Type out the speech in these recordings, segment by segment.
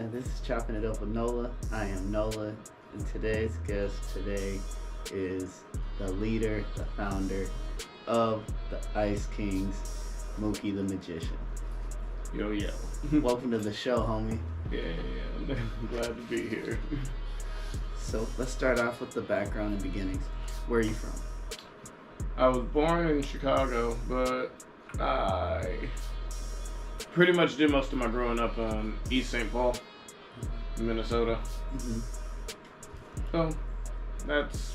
Yeah, this is Chopping It Up with NolA. I am NolA, and today's guest today is the leader, the founder of the Ice Kings, Mookie the Magician. Yo. Welcome to the show, homie. Yeah. I'm glad to be here. So let's start off with the background and beginnings. Where are you from? I was born in Chicago, but I pretty much did most of my growing up on East St. Paul, Minnesota. Mm-hmm. So that's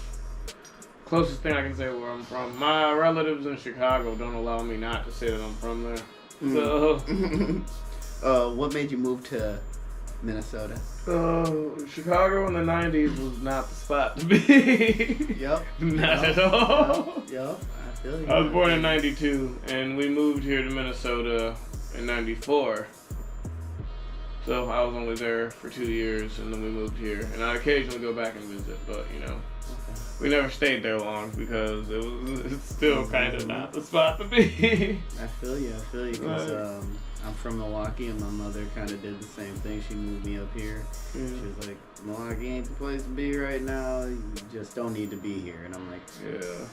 closest thing I can say where I'm from. My relatives in Chicago don't allow me not to say that I'm from there. So, what made you move to Minnesota? Chicago in the 90s was not the spot to be. Yep. Not at all. Yep. I feel you. I was born in 92, and we moved here to Minnesota in 94. So I was only there for 2 years, and then we moved here. And I occasionally go back and visit, but we never stayed there long because it's still kind of not the spot to be. I feel you, because I'm from Milwaukee, and my mother kind of did the same thing. She moved me up here. Yeah. She was like, Milwaukee ain't the place to be right now. You just don't need to be here. And I'm like, Yeah.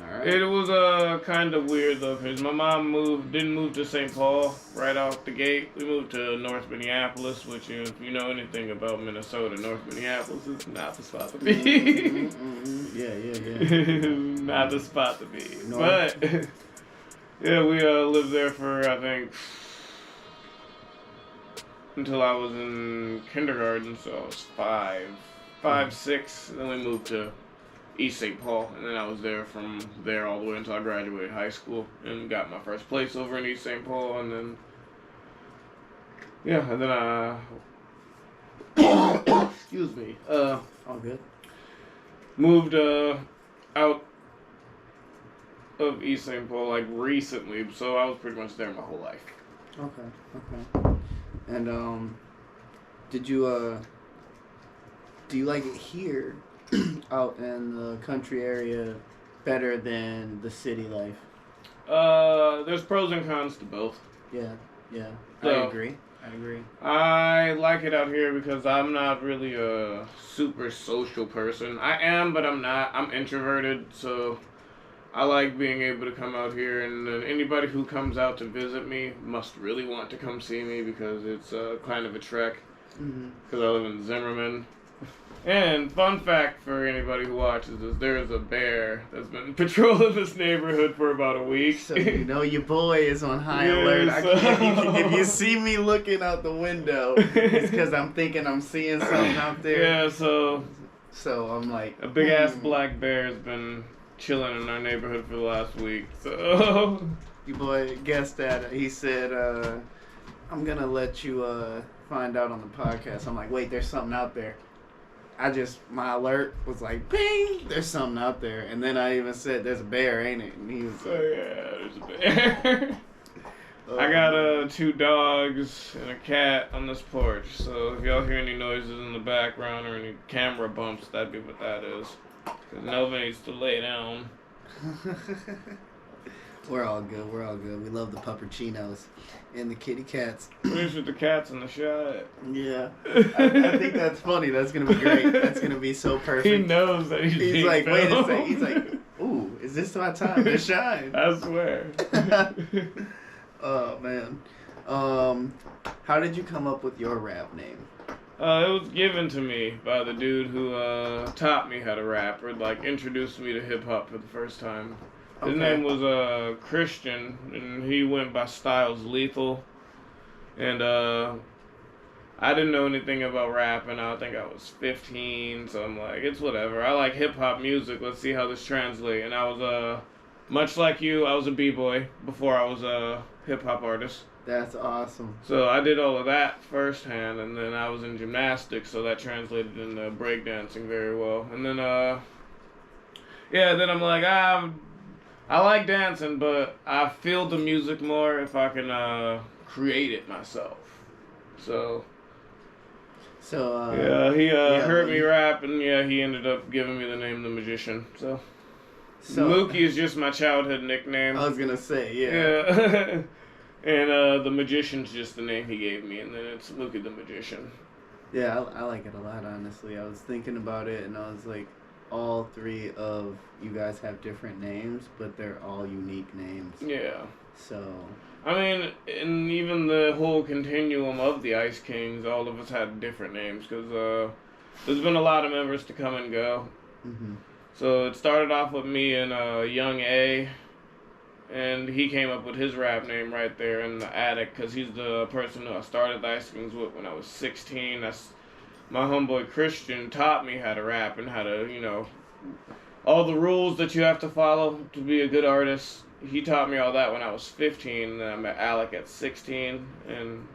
all right. It was kind of weird though, because my mom didn't move to St. Paul right off the gate. We moved to North Minneapolis, which if you know anything about Minnesota, North Minneapolis is not the spot to be. Yeah. Not the spot to be. North. But yeah, we lived there for I think until I was in kindergarten, so I was five, 6. And then we moved to East St. Paul, and then I was there from there all the way until I graduated high school and got my first place over in East St. Paul, and then excuse me, All good. moved out of East St. Paul like recently, so I was pretty much there my whole life. Okay. And did you do you like it here out in the country area better than the city life? There's pros and cons to both. Yeah. So, I agree. I like it out here because I'm not really a super social person. I am, but I'm not. I'm introverted, so I like being able to come out here, and anybody who comes out to visit me must really want to come see me because it's kind of a trek. Because I live in Zimmerman. And fun fact for anybody who watches this, there is a bear that's been patrolling this neighborhood for about a week. So you know your boy is on high Yeah, alert. so- If you see me looking out the window, it's because I'm thinking I'm seeing something out there. Yeah, so I'm like, a big ass black bear has been chilling in our neighborhood for the last week. So your boy guessed that. He said, I'm going to let you find out on the podcast. I'm like, wait, there's something out there. My alert was like, ping, there's something out there. And then I even said, there's a bear, ain't it? And he was So like, yeah, there's a bear. I got 2 dogs and a cat on this porch. So if y'all hear any noises in the background or any camera bumps, that'd be what that is. Because Nova needs to lay down. We're all good. We love the puppuccinos and the kitty cats. Finish with the cats in the shot. Yeah. I think that's funny. That's going to be great. That's going to be so perfect. He knows that He's like, wait a second. He's like, ooh, is this my time to shine? I swear. Oh, man. How did you come up with your rap name? It was given to me by the dude who taught me how to rap, or like introduced me to hip hop for the first time. His name was Christian, and he went by Styles Lethal. And I didn't know anything about rap, and I think I was 15, so I'm like, it's whatever. I like hip hop music. Let's see how this translates. And I was much like you, I was a b-boy before I was a hip hop artist. That's awesome. So I did all of that firsthand, and then I was in gymnastics, so that translated into breakdancing very well. And then then I'm like, I like dancing, but I feel the music more if I can create it myself. So he heard me rap, and he ended up giving me the name The Magician. So Mookie is just my childhood nickname. I was gonna say, yeah. And the Magician's just the name he gave me, and then it's Mookie the Magician. Yeah, I like it a lot, honestly. I was thinking about it, and I was like, all three of you guys have different names, but they're all unique names. Yeah. So. I mean, and even the whole continuum of the Ice Kings, all of us had different names, because there's been a lot of members to come and go. Mm-hmm. So it started off with me and Young A, and he came up with his rap name right there in the attic, because he's the person who I started the Ice Kings with when I was 16. That's my homeboy Christian taught me how to rap and how to, all the rules that you have to follow to be a good artist. He taught me all that when I was 15, and then I met Alec at 16, and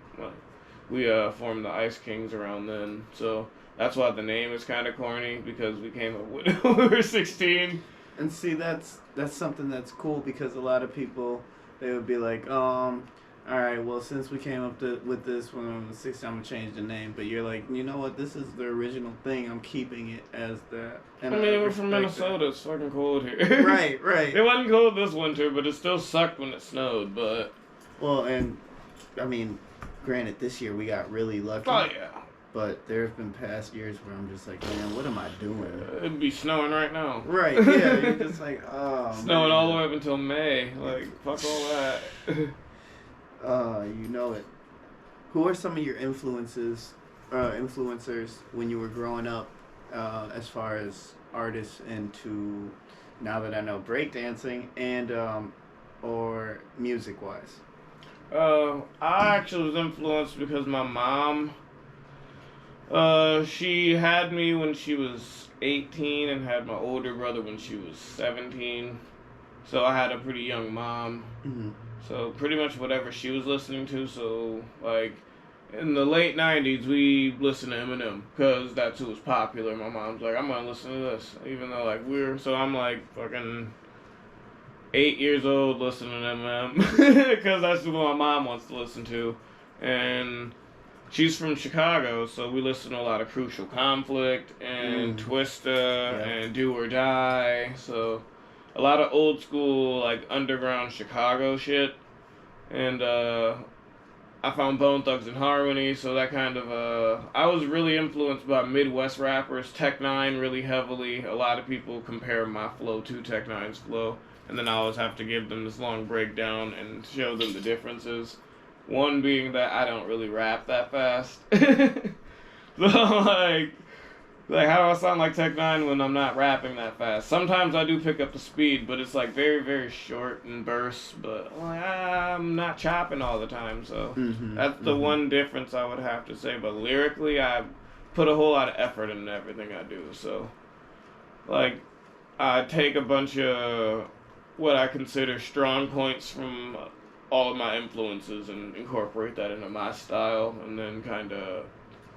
we formed the Ice Kings around then. So that's why the name is kind of corny, because we came up with it when we were 16. And see, that's something that's cool, because a lot of people, they would be like, all right, well, since we came up with this when I was 16, I'm going to change the name. But you're like, you know what, this is the original thing. I'm keeping it as that. And I mean, we're from Minnesota. It's fucking cold here. Right. It wasn't cold this winter, but it still sucked when it snowed, but... Well, and, I mean, granted, this year we got really lucky. Oh, yeah. But there have been past years where I'm just like, man, what am I doing? It'd be snowing right now. Right, yeah. You're just like, oh, snowing man. all the way up until May. Like, fuck all that. You know it. Who are some of your influencers when you were growing up, as far as artists into, now that I know, breakdancing and or music wise? I actually was influenced because my mom, she had me when she was 18 and had my older brother when she was 17. So I had a pretty young mom. Mm-hmm. So pretty much whatever she was listening to. So like in the late 90s, we listened to Eminem because that's who was popular. My mom's like, I'm going to listen to this. Even though like so I'm like fucking 8 years old listening to Eminem because that's what my mom wants to listen to. And she's from Chicago, so we listen to a lot of Crucial Conflict and Twista and Do or Die. So a lot of old school, like, underground Chicago shit. And I found Bone Thugs and Harmony, so that kind of, I was really influenced by Midwest rappers, Tech Nine really heavily. A lot of people compare my flow to Tech Nine's flow, and then I always have to give them this long breakdown and show them the differences. One being that I don't really rap that fast. So, like, how do I sound like Tech Nine when I'm not rapping that fast? Sometimes I do pick up the speed, but it's like very, very short and bursts. But I'm not chopping all the time, so that's the one difference I would have to say. But lyrically, I put a whole lot of effort into everything I do. So, like, I take a bunch of what I consider strong points from all of my influences and incorporate that into my style, and then kind of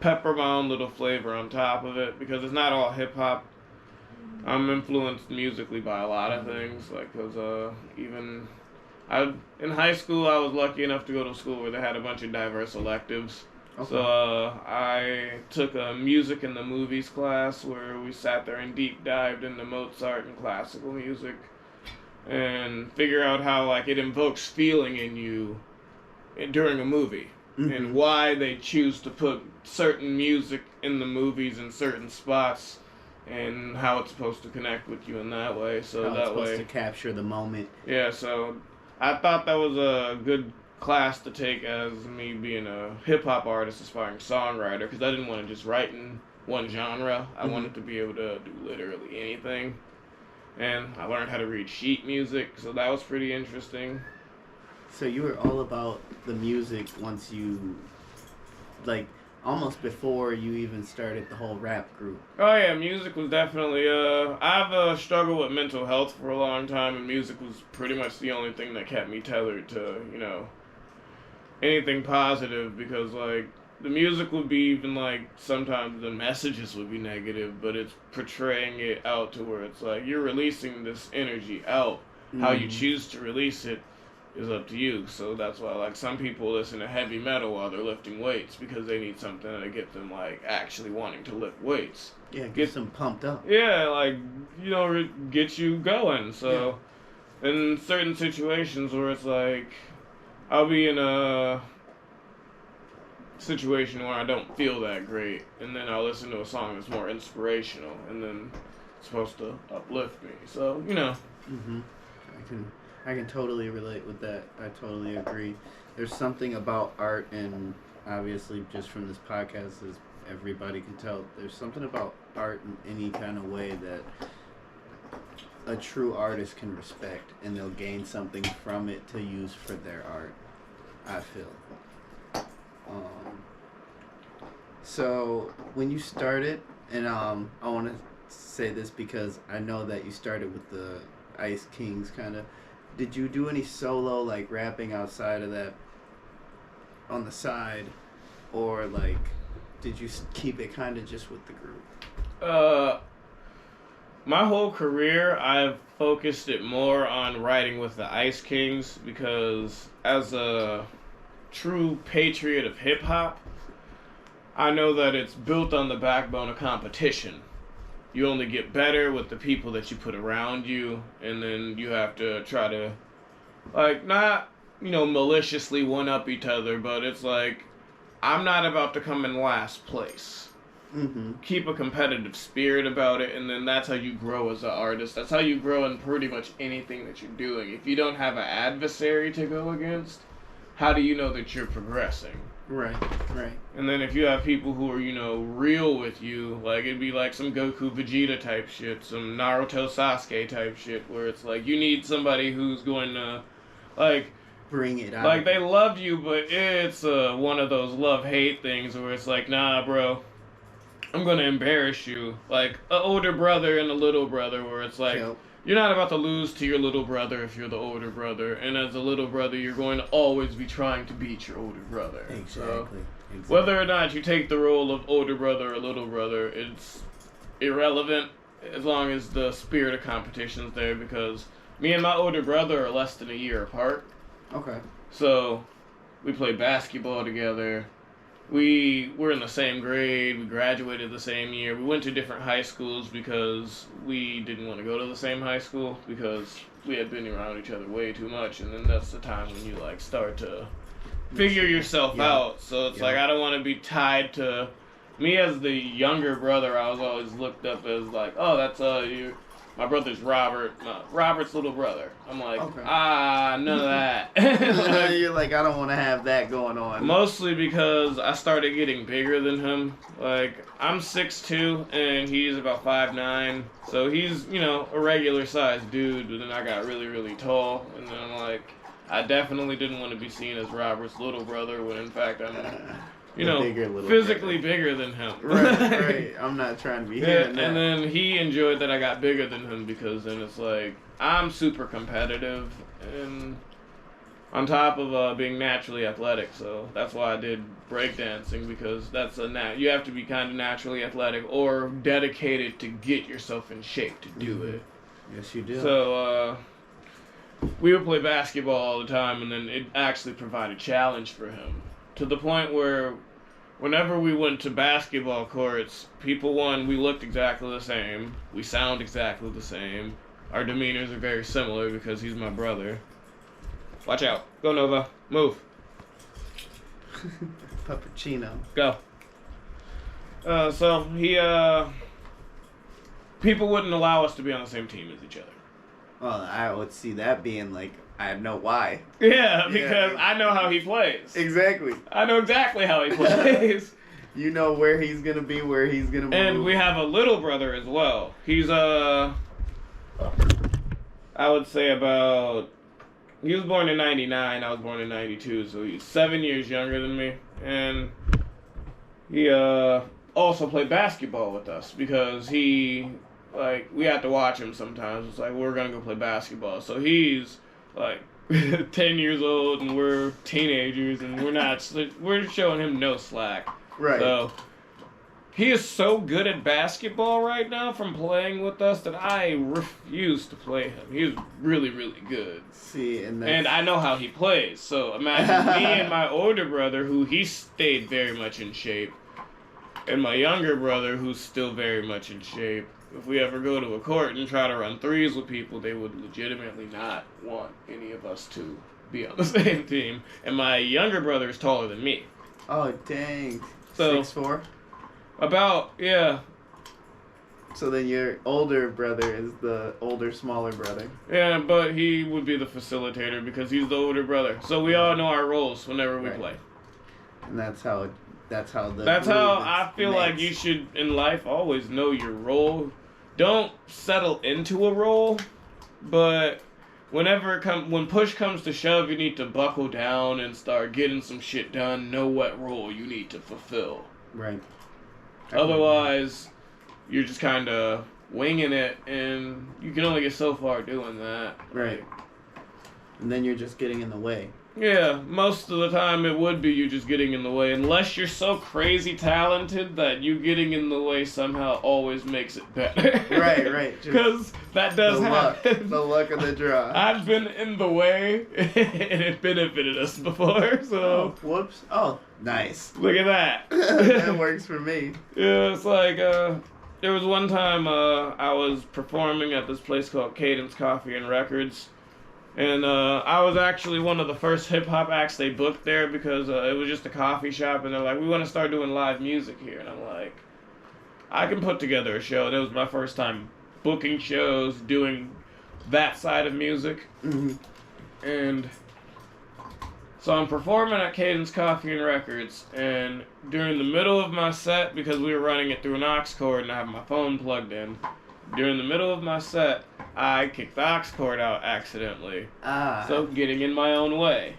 pepper my own little flavor on top of it, because it's not all hip-hop. I'm influenced musically by a lot of things, like, because even in high school I was lucky enough to go to a school where they had a bunch of diverse electives. Okay. So I took a music in the movies class where we sat there and deep dived into Mozart and classical music and figure out how, like, it invokes feeling in you during a movie. And why they choose to put certain music in the movies in certain spots, and how it's supposed to connect with you in that way. So how that it's supposed way, to capture the moment. Yeah, so I thought that was a good class to take as me being a hip hop artist, aspiring songwriter, because I didn't want to just write in one genre. I wanted to be able to do literally anything. And I learned how to read sheet music, so that was pretty interesting. So you were all about the music once you, like, almost before you even started the whole rap group. Oh yeah, music was definitely, I've struggled with mental health for a long time, and music was pretty much the only thing that kept me tethered to, anything positive, because, like, the music would be even, like, sometimes the messages would be negative, but it's portraying it out to where it's like, you're releasing this energy out. How you choose to release it is up to you. So that's why, like, some people listen to heavy metal while they're lifting weights, because they need something to get them, like, actually wanting to lift weights. Yeah, get them pumped up. Yeah, like, get you going. So in certain situations where it's like, I'll be in a situation where I don't feel that great, and then I'll listen to a song that's more inspirational, and then it's supposed to uplift me. So, you know. Mm-hmm. I can totally relate with that. I totally agree. There's something about art, and obviously just from this podcast, as everybody can tell, there's something about art in any kind of way that a true artist can respect, and they'll gain something from it to use for their art, I feel. So when you started, and I want to say this because I know that you started with the Ice Kings kind of. Did you do any solo, like, rapping outside of that on the side? Or, like, did you keep it kind of just with the group? My whole career, I've focused it more on writing with the Ice Kings because as a true patriot of hip-hop, I know that it's built on the backbone of competition. You only get better with the people that you put around you, and then you have to try to, like, not, maliciously one-up each other, but it's like, I'm not about to come in last place. Mm-hmm. Keep a competitive spirit about it, and then that's how you grow as an artist. That's how you grow in pretty much anything that you're doing. If you don't have an adversary to go against, how do you know that you're progressing? Right. And then if you have people who are, real with you, like, it'd be like some Goku Vegeta type shit, some Naruto Sasuke type shit, where it's like, you need somebody who's going to, like, bring it out. Like, they love you, but it's one of those love-hate things where it's like, nah, bro, I'm going to embarrass you. Like, an older brother and a little brother, where it's like, Yep. You're not about to lose to your little brother if you're the older brother, and as a little brother, you're going to always be trying to beat your older brother. Exactly. So, whether or not you take the role of older brother or little brother, it's irrelevant as long as the spirit of competition's there, because me and my older brother are less than a year apart. Okay. So, we play basketball together. We were in the same grade. We graduated the same year. We went to different high schools because we didn't want to go to the same high school because we had been around each other way too much. And then that's the time when you, like, start to figure yourself out. So it's like, I don't want to be tied to... Me as the younger brother, I was always looked up as like, oh, that's my brother's Robert, Robert's little brother. I'm like, okay. None of that. You're like, I don't want to have that going on. Mostly because I started getting bigger than him. Like, I'm 6'2", and he's about 5'9", so he's, a regular sized dude, but then I got really, really tall, and then I'm like, I definitely didn't want to be seen as Robert's little brother, when in fact I'm... physically bigger than him. Right. I'm not trying to be hearing that. And then he enjoyed that I got bigger than him, because then it's like, I'm super competitive, and on top of being naturally athletic, so that's why I did breakdancing, because that's you have to be kind of naturally athletic or dedicated to get yourself in shape to do it. Yes, you do. So, we would play basketball all the time, and then it actually provided challenge for him. To the point where whenever we went to basketball courts, we looked exactly the same. We sound exactly the same. Our demeanors are very similar because he's my brother. Watch out. Go, Nova. Move. Puppuccino. Go. So he, people wouldn't allow us to be on the same team as each other. Well, I would see that being like, I know why. Yeah, because I know how he plays. Exactly. I know exactly how he plays. You know where he's going to be, where he's going to move. And we have a little brother as well. He's, I would say he was born in 99, I was born in 92, so he's 7 years younger than me. And he, also played basketball with us because we have to watch him sometimes. It's like, we're going to go play basketball. So he's, 10 years old, and we're teenagers, and we're showing him no slack. Right. So, he is so good at basketball right now from playing with us that I refuse to play him. He is really, really good. See, and I know how he plays. So, imagine me and my older brother, who he stayed very much in shape, and my younger brother, who's still very much in shape. If we ever go to a court and try to run threes with people, they would legitimately not want any of us to. be on the same team. And my younger brother is taller than me. Oh, dang. So 6'4"? About, yeah. So then your older brother is the older, smaller brother. Yeah, but he would be the facilitator because he's the older brother. So we all know our roles whenever we play. And that's how I feel like you should, in life, always know your role. Don't settle into a role, but when push comes to shove, you need to buckle down and start getting some shit done. Know what role you need to fulfill. Right. Otherwise, you're just kind of winging it, and you can only get so far doing that. Right. And then you're just getting in the way. Yeah, most of the time it would be you just getting in the way, unless you're so crazy talented that you getting in the way somehow always makes it better. Right. Because that does happen. The luck of the draw. I've been in the way, and it benefited us before, so... Oh, whoops. Oh, nice. Look at that. That works for me. Yeah, it's like, there was one time I was performing at this place called Cadence Coffee and Records. And I was actually one of the first hip-hop acts they booked there because it was just a coffee shop, and they're like, we want to start doing live music here. And I'm like, I can put together a show. And it was my first time booking shows, doing that side of music. Mm-hmm. And so I'm performing at Cadence Coffee and Records, and during the middle of my set, because we were running it through an aux cord and I have my phone plugged in, during the middle of my set, I kicked the aux cord out accidentally. So getting in my own way.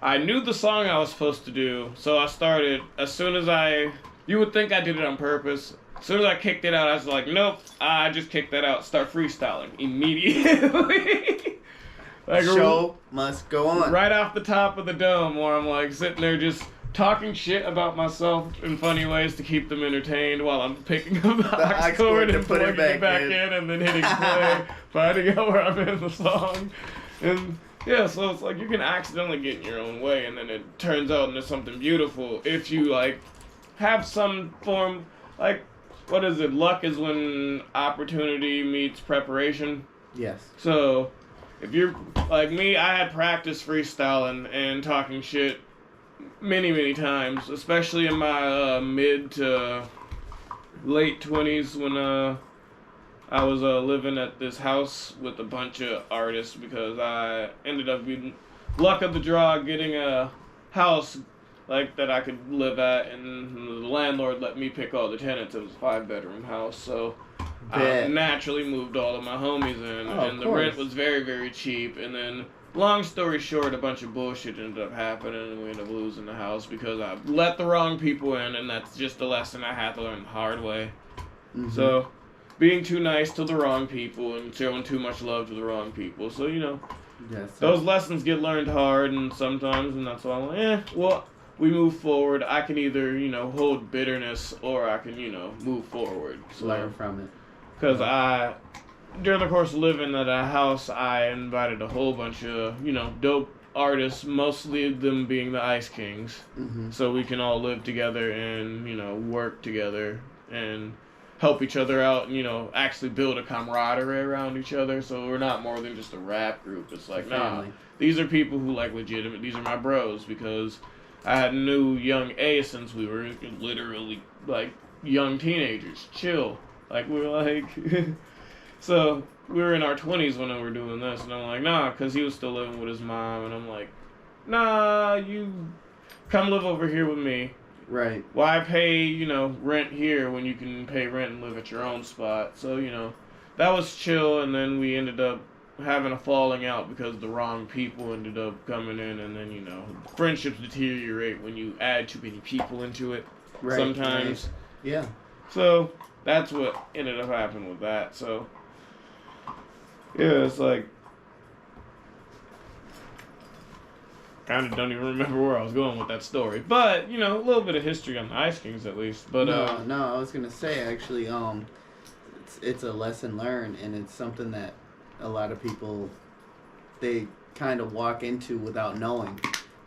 I knew the song I was supposed to do, so I started, you would think I did it on purpose. As soon as I kicked it out, I was like, nope, I just kicked that out. Start freestyling immediately. Like show must go on. Right off the top of the dome, where I'm like sitting there just talking shit about myself in funny ways to keep them entertained while I'm picking up the aux cord and plugging it back in and then hitting play, finding out where I'm in the song. And yeah, so it's like you can accidentally get in your own way, and then it turns out into something beautiful if you like have some form, like, what is it? Luck is when opportunity meets preparation. Yes. So if you're like me, I had practiced freestyling and talking shit many times, especially in my mid to late 20s when I was living at this house with a bunch of artists, because I ended up being luck of the draw getting a house like that I could live at, and the landlord let me pick all the tenants. It was a 5-bedroom house, so I naturally moved all of my homies in, and the rent was very cheap. And then, long story short, a bunch of bullshit ended up happening, and we ended up losing the house because I let the wrong people in, and that's just a lesson I had to learn the hard way. Mm-hmm. So, being too nice to the wrong people and showing too much love to the wrong people. So, those lessons get learned hard, and sometimes, and that's why I'm like, we move forward. I can either, hold bitterness, or I can, move forward. So, learn from it. Because during the course of living at a house, I invited a whole bunch of, dope artists, mostly of them being the Ice Kings. Mm-hmm. So we can all live together and, work together and help each other out and, actually build a camaraderie around each other. So we're not more than just a rap group. It's like, nah, these are people who like legitimate, these are my bros, because I knew young A since we were literally like young teenagers. Chill. Like, we were like, so we were in our 20s when we were doing this, and I'm like, nah, because he was still living with his mom, and I'm like, nah, you come live over here with me. Right. Why pay, rent here when you can pay rent and live at your own spot? So, that was chill, and then we ended up having a falling out because the wrong people ended up coming in, and then, friendships deteriorate when you add too many people into it sometimes. Right. Yeah. So that's what ended up happening with that. So, yeah, it's like, kind of don't even remember where I was going with that story. But, a little bit of history on the Ice Kings at least. But no, I was gonna say actually, it's a lesson learned, and it's something that a lot of people, they kind of walk into without knowing.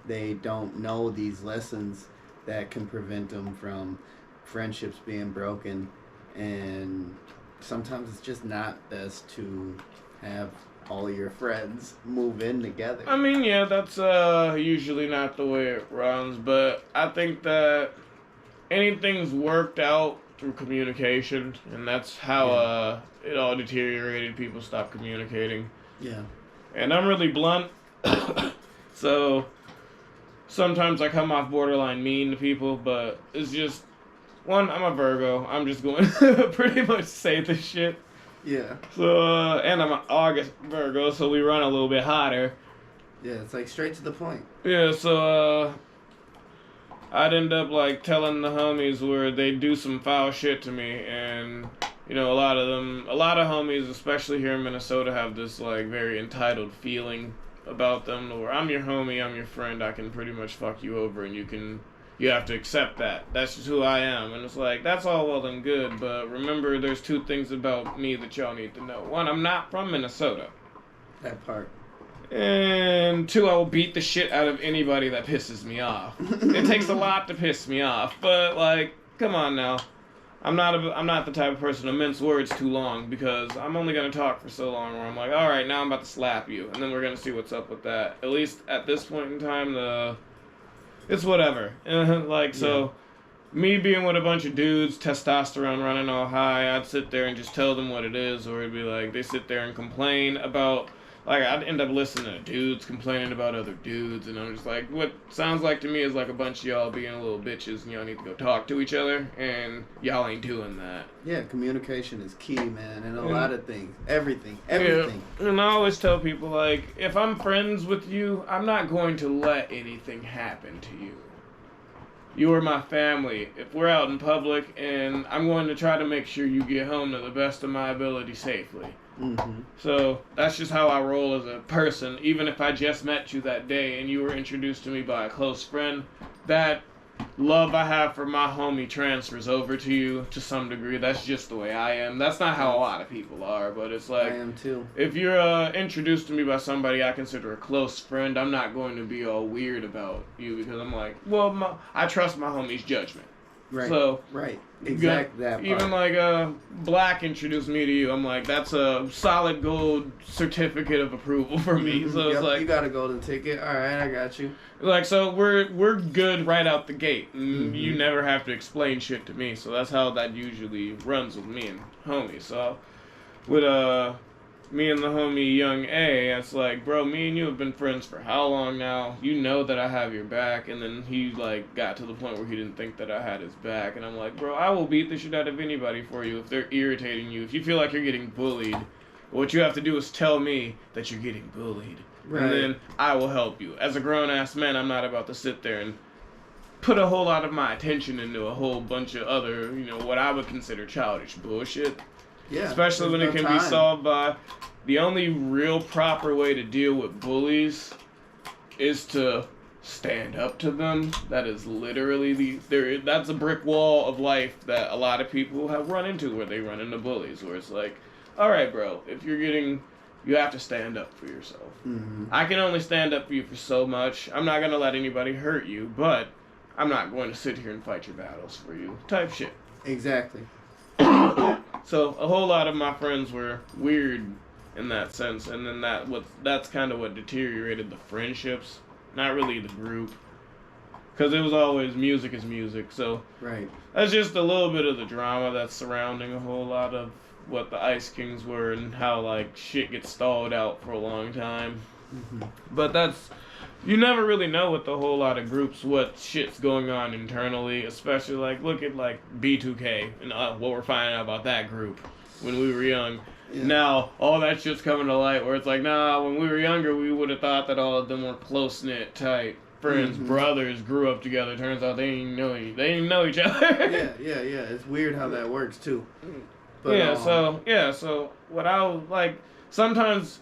They don't know these lessons that can prevent them from friendships being broken, and sometimes it's just not best to have all your friends move in together. I mean, yeah, that's usually not the way it runs, but I think that anything's worked out through communication, and that's how it all deteriorated. People stopped communicating. Yeah. And I'm really blunt, so sometimes I come off borderline mean to people, but it's just, one, I'm a Virgo. I'm just going to pretty much say this shit. Yeah. So, and I'm an August Virgo, so we run a little bit hotter. Yeah, it's like straight to the point. Yeah, so, I'd end up, like, telling the homies where they do some foul shit to me, and, you know, a lot of homies, especially here in Minnesota, have this, like, very entitled feeling about them, where I'm your homie, I'm your friend, I can pretty much fuck you over, and you have to accept that. That's just who I am. And it's like, that's all well and good, but remember, there's two things about me that y'all need to know. One, I'm not from Minnesota. That part. And two, I will beat the shit out of anybody that pisses me off. It takes a lot to piss me off, but, like, come on now. I'm not the type of person to mince words too long, because I'm only going to talk for so long where I'm like, alright, now I'm about to slap you, and then we're going to see what's up with that. At least at this point in time, it's whatever. So, me being with a bunch of dudes, testosterone running all high, I'd sit there and just tell them what it is, or it'd be like, they sit there and complain about, like, I'd end up listening to dudes complaining about other dudes, and I'm just like, what sounds like to me is like a bunch of y'all being little bitches, and y'all need to go talk to each other, and y'all ain't doing that. Yeah, communication is key, man, and a lot of things. Everything. Yeah. And I always tell people, like, if I'm friends with you, I'm not going to let anything happen to you. You are my family. If we're out in public, and I'm going to try to make sure you get home to the best of my ability safely. Mm-hmm. So that's just how I roll as a person. Even if I just met you that day and you were introduced to me by a close friend, that love I have for my homie transfers over to you to some degree. That's just the way I am. That's not how a lot of people are, but it's like, I am too. If you're introduced to me by somebody I consider a close friend, I'm not going to be all weird about you, because I'm like, well, I trust my homie's judgment. Right. So, right. Exactly that part. Even like Black introduced me to you, I'm like, that's a solid gold certificate of approval for me. So it's like, you got a golden ticket. All right, I got you. Like, so we're good right out the gate. And you never have to explain shit to me. So that's how that usually runs with me and homie. So with me and the homie Young A, it's like, bro, me and you have been friends for how long now? You know that I have your back. And then he, like, got to the point where he didn't think that I had his back. And I'm like, bro, I will beat the shit out of anybody for you if they're irritating you. If you feel like you're getting bullied, what you have to do is tell me that you're getting bullied. Right. And then I will help you. As a grown-ass man, I'm not about to sit there and put a whole lot of my attention into a whole bunch of other, you know, what I would consider childish bullshit. Yeah, especially when it can be solved by, the only real proper way to deal with bullies is to stand up to them. That is literally that's a brick wall of life that a lot of people have run into, where they run into bullies, where it's like, all right, bro, if you have to stand up for yourself. Mm-hmm. I can only stand up for you for so much. I'm not going to let anybody hurt you, but I'm not going to sit here and fight your battles for you, type shit. Exactly. So a whole lot of my friends were weird in that sense, and then that's kind of what deteriorated the friendships, not really the group, because it was always music is music. So right, that's just a little bit of the drama that's surrounding a whole lot of what the Ice Kings were, and how, like, shit gets stalled out for a long time. Mm-hmm. But you never really know with a whole lot of groups what shit's going on internally, especially, like, look at, like, B2K and what we're finding out about that group when we were young. Yeah. Now, all that shit's coming to light, where it's like, nah, when we were younger, we would have thought that all of them were close-knit type friends, brothers, grew up together. Turns out they didn't know each other. yeah. It's weird how that works, too. But, so what I was like, sometimes,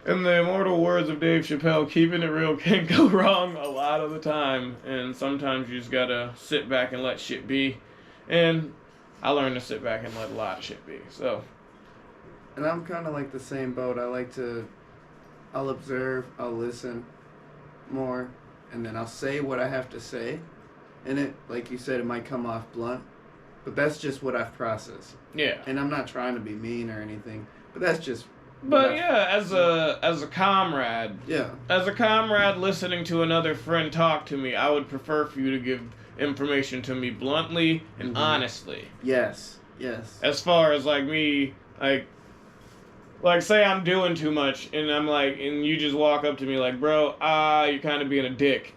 in the immortal words of Dave Chappelle, keeping it real can go wrong a lot of the time, and sometimes you just gotta sit back and let shit be, and I learned to sit back and let a lot of shit be, so. And I'm kind of like the same boat. I'll observe, I'll listen more, and then I'll say what I have to say, and it, like you said, it might come off blunt, but that's just what I've processed. Yeah. And I'm not trying to be mean or anything, but that's just But yeah, as a comrade, listening to another friend talk to me, I would prefer for you to give information to me bluntly and honestly. Yes. As far as like me, like say I'm doing too much, and I'm like, and you just walk up to me like, bro, you're kind of being a dick.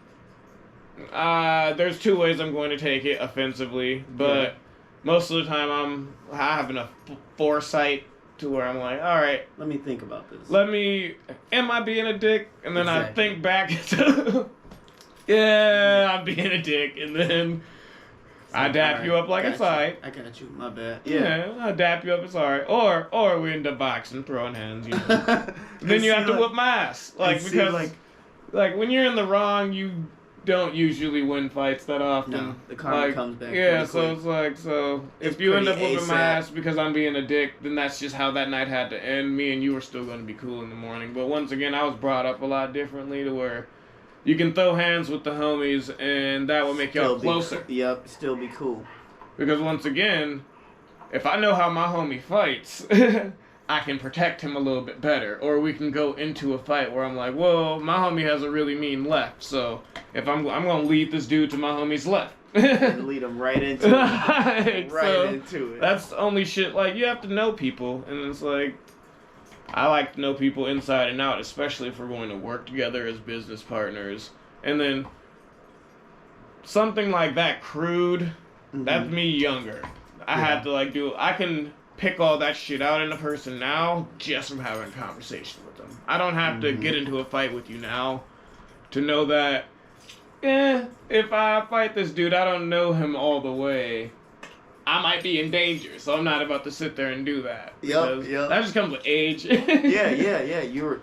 There's two ways I'm going to take it offensively, but most of the time I'm having a foresight to where I'm like, all right, let me think about this. Am I being a dick? And then I think back to, yeah, I'm being a dick, and then I dap you up like it's alright. I got you, my bad. Yeah, I dap you up, it's alright. Or we end up boxing, throwing hands, you know. Then you have to whip my ass, because when you're in the wrong, you don't usually win fights that often. No, the karma comes back. Yeah, so it's if you end up whipping my ass because I'm being a dick, then that's just how that night had to end. Me and you were still going to be cool in the morning. But once again, I was brought up a lot differently to where you can throw hands with the homies and that will make y'all closer. Still be cool. Because once again, if I know how my homie fights, I can protect him a little bit better. Or we can go into a fight where I'm like, well, my homie has a really mean left, so if I'm going to lead this dude to my homie's left. And lead him right into it. Into it. That's only shit, like, you have to know people, and it's like, I like to know people inside and out, especially if we're going to work together as business partners. And then, something like that crude, that's me younger. I had to, I can pick all that shit out in a person now just from having a conversation with them. I don't have to get into a fight with you now to know that, if I fight this dude, I don't know him all the way, I might be in danger, so I'm not about to sit there and do that. Yep. That just comes with age. Yeah. You're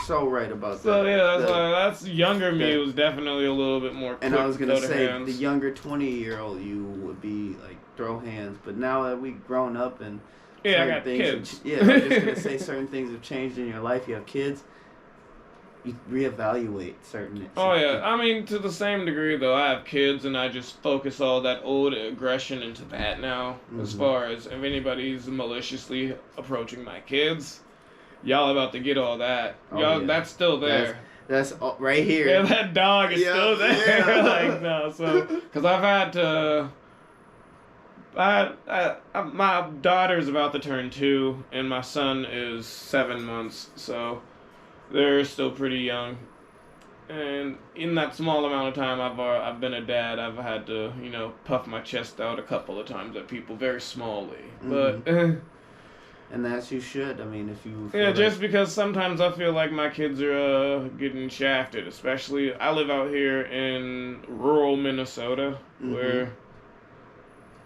so right about that. So yeah, that's younger me was definitely a little bit more quick. And I was gonna say, hands. the younger 20-year-old you would be like throw hands, but now that we've grown up and I got kids. I was just gonna say certain things have changed in your life. You have kids. You reevaluate certain. Oh yeah, I mean to the same degree though. I have kids, and I just focus all that old aggression into that now. As far as if anybody's maliciously approaching my kids, y'all about to get all that. That's still there. That's right here. Yeah, that dog is still there. Yeah. Because I've had to. My daughter's about to turn 2, and my son is 7 months, so they're still pretty young. And in that small amount of time I've been a dad, I've had to, puff my chest out a couple of times at people very smallly. But and as you should. I mean, if you just because sometimes I feel like my kids are getting shafted, especially I live out here in rural Minnesota where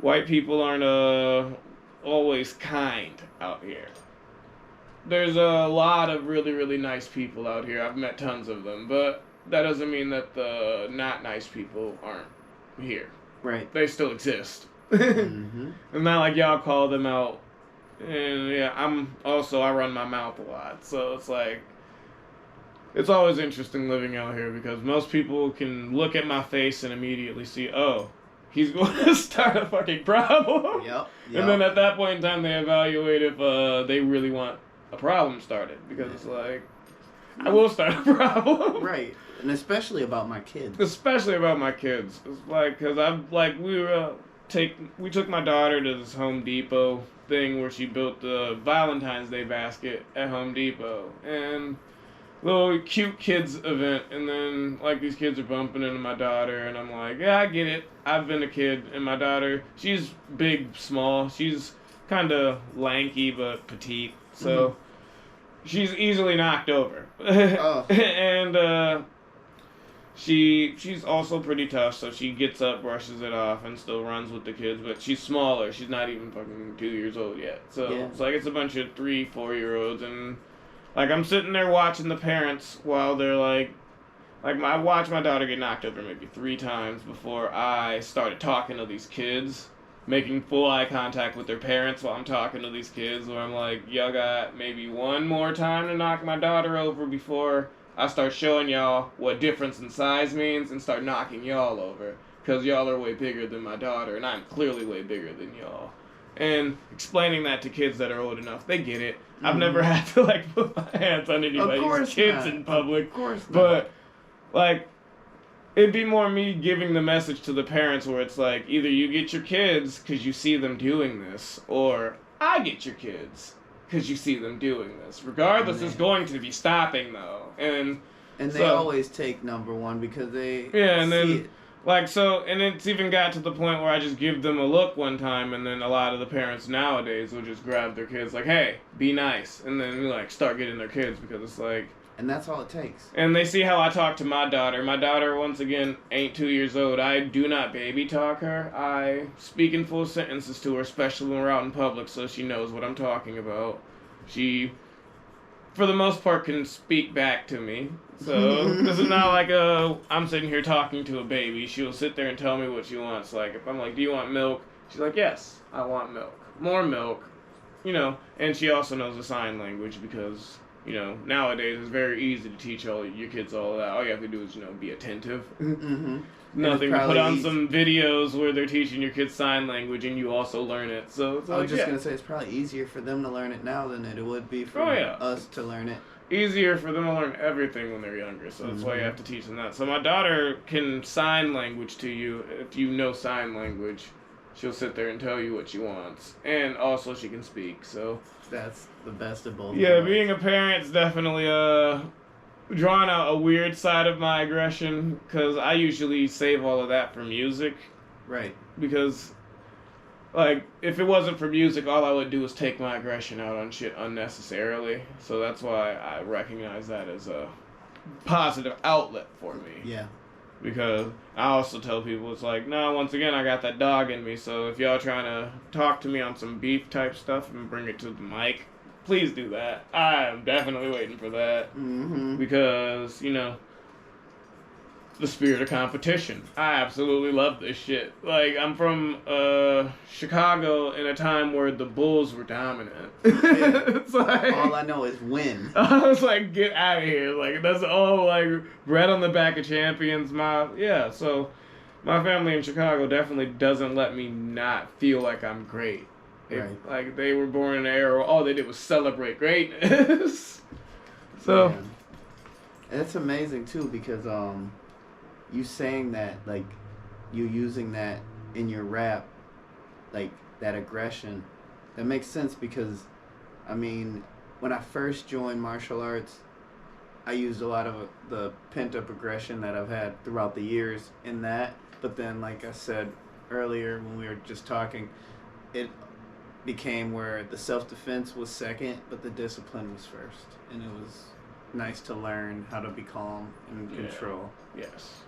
white people aren't always kind out here. There's a lot of really, really nice people out here. I've met tons of them, but that doesn't mean that the not nice people aren't here. Right. They still exist. It's not like y'all call them out. And yeah, I run my mouth a lot, so it's like, it's always interesting living out here because most people can look at my face and immediately see, oh, he's going to start a fucking problem. Yep. And then at that point in time, they evaluate if they really want a problem started, because it's like, I will start a problem. Right. And especially about my kids. It's like, because we took my daughter to this Home Depot thing where she built the Valentine's Day basket at Home Depot, and little cute kids event, and then like these kids are bumping into my daughter, and I'm like, yeah, I get it, I've been a kid. And my daughter, she's big, small, she's kind of lanky but petite, so she's easily knocked over. And she's also pretty tough, so she gets up, brushes it off, and still runs with the kids, but she's smaller. She's not even fucking 2 years old yet. So it's like, it's a bunch of 3-4-year-olds, and like, I'm sitting there watching the parents while they're like I watched my daughter get knocked over maybe 3 times before I started talking to these kids, making full eye contact with their parents while I'm talking to these kids, where I'm like, y'all got maybe one more time to knock my daughter over before I start showing y'all what difference in size means and start knocking y'all over. Because y'all are way bigger than my daughter, and I'm clearly way bigger than y'all. And explaining that to kids that are old enough, they get it. I've never had to like put my hands on anybody's kids in public. Of course not. But like, it'd be more me giving the message to the parents where it's like, either you get your kids because you see them doing this, or I get your kids because you see them doing this. Regardless, it's going to be stopping though. And they always take number one because they and see then it. like so, and it's even got to the point where I just give them a look one time, and then a lot of the parents nowadays will just grab their kids like, "Hey, be nice," and then like start getting their kids because it's like. And that's all it takes. And they see how I talk to my daughter. My daughter, once again, ain't 2 years old. I do not baby talk her. I speak in full sentences to her, especially when we're out in public, so she knows what I'm talking about. She, for the most part, can speak back to me. So this is not like I'm sitting here talking to a baby. She'll sit there and tell me what she wants. Like, if I'm like, do you want milk? She's like, yes, I want milk. More milk. You know, and she also knows the sign language because... You know, nowadays it's very easy to teach all your kids all that. All you have to do is, be attentive. Mm-hmm. Nothing to put on some videos where they're teaching your kids sign language and you also learn it. So it's I was just going to say, it's probably easier for them to learn it now than it would be for us to learn it. Easier for them to learn everything when they're younger, so that's why you have to teach them that. So my daughter can sign language to you if you know sign language. She'll sit there and tell you what she wants. And also she can speak, so... That's the best of both. Yeah, being a parent's definitely drawing out a weird side of my aggression, because I usually save all of that for music. Right. Because, like, if it wasn't for music, all I would do is take my aggression out on shit unnecessarily. So that's why I recognize that as a positive outlet for me. Yeah. Because I also tell people, it's like, no, once again, I got that dog in me, so if y'all trying to talk to me on some beef type stuff and bring it to the mic, please do that. I am definitely waiting for that. Mm-hmm. Because, the spirit of competition. I absolutely love this shit. Like, I'm from Chicago in a time where the Bulls were dominant. It's like, all I know is win. I was like, get out of here. Like, that's all, like, bread on the back of champions. So my family in Chicago definitely doesn't let me not feel like I'm great. Right. Like, they were born in an era where all they did was celebrate greatness. So. Man. And it's amazing, too, because, you saying that, like, you using that in your rap, like, that aggression, that makes sense because, I mean, when I first joined martial arts, I used a lot of the pent-up aggression that I've had throughout the years in that, but then, like I said earlier when we were just talking, it became where the self-defense was second, but the discipline was first, and it was nice to learn how to be calm and control. Yes.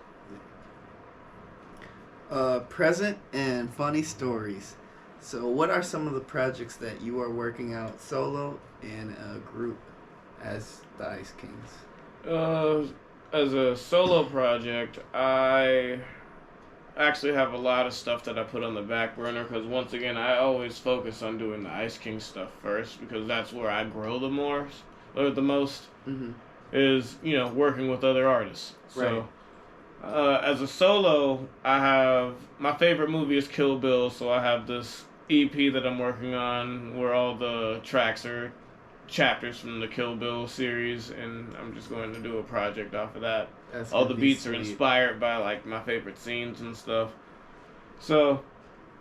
Present and funny stories. So what are some of the projects that you are working out solo in a group as the Ice Kings? As a solo project, I actually have a lot of stuff that I put on the back burner because once again, I always focus on doing the Ice King stuff first because that's where I grow the most, is, working with other artists. So, as a solo, I have, my favorite movie is Kill Bill, so I have this EP that I'm working on where all the tracks are chapters from the Kill Bill series, and I'm just going to do a project off of that. All the beats are inspired by, like, my favorite scenes and stuff. So,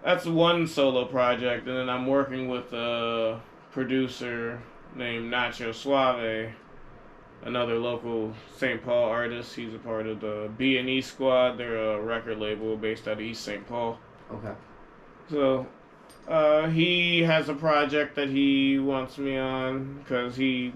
that's one solo project, and then I'm working with a producer named Nacho Suave, another local St. Paul artist. He's a part of the B&E Squad. They're a record label based out of East St. Paul. Okay. So, he has a project that he wants me on because he,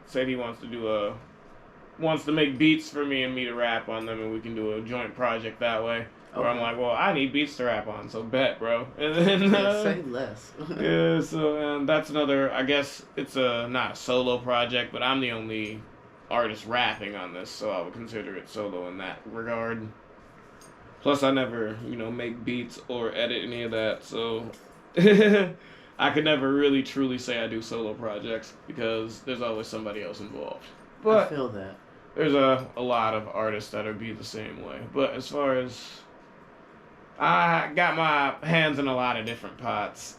said he wants to make beats for me and me to rap on them, and we can do a joint project that way. Where I'm like, well, I need beats to rap on, so bet, bro. And then say less. yeah, so that's another. I guess it's not a solo project, but I'm the only artist rapping on this, so I would consider it solo in that regard. Plus, I never, make beats or edit any of that, so I could never really truly say I do solo projects because there's always somebody else involved. But I feel that. There's a lot of artists that are be the same way. But as far as I got my hands in a lot of different pots.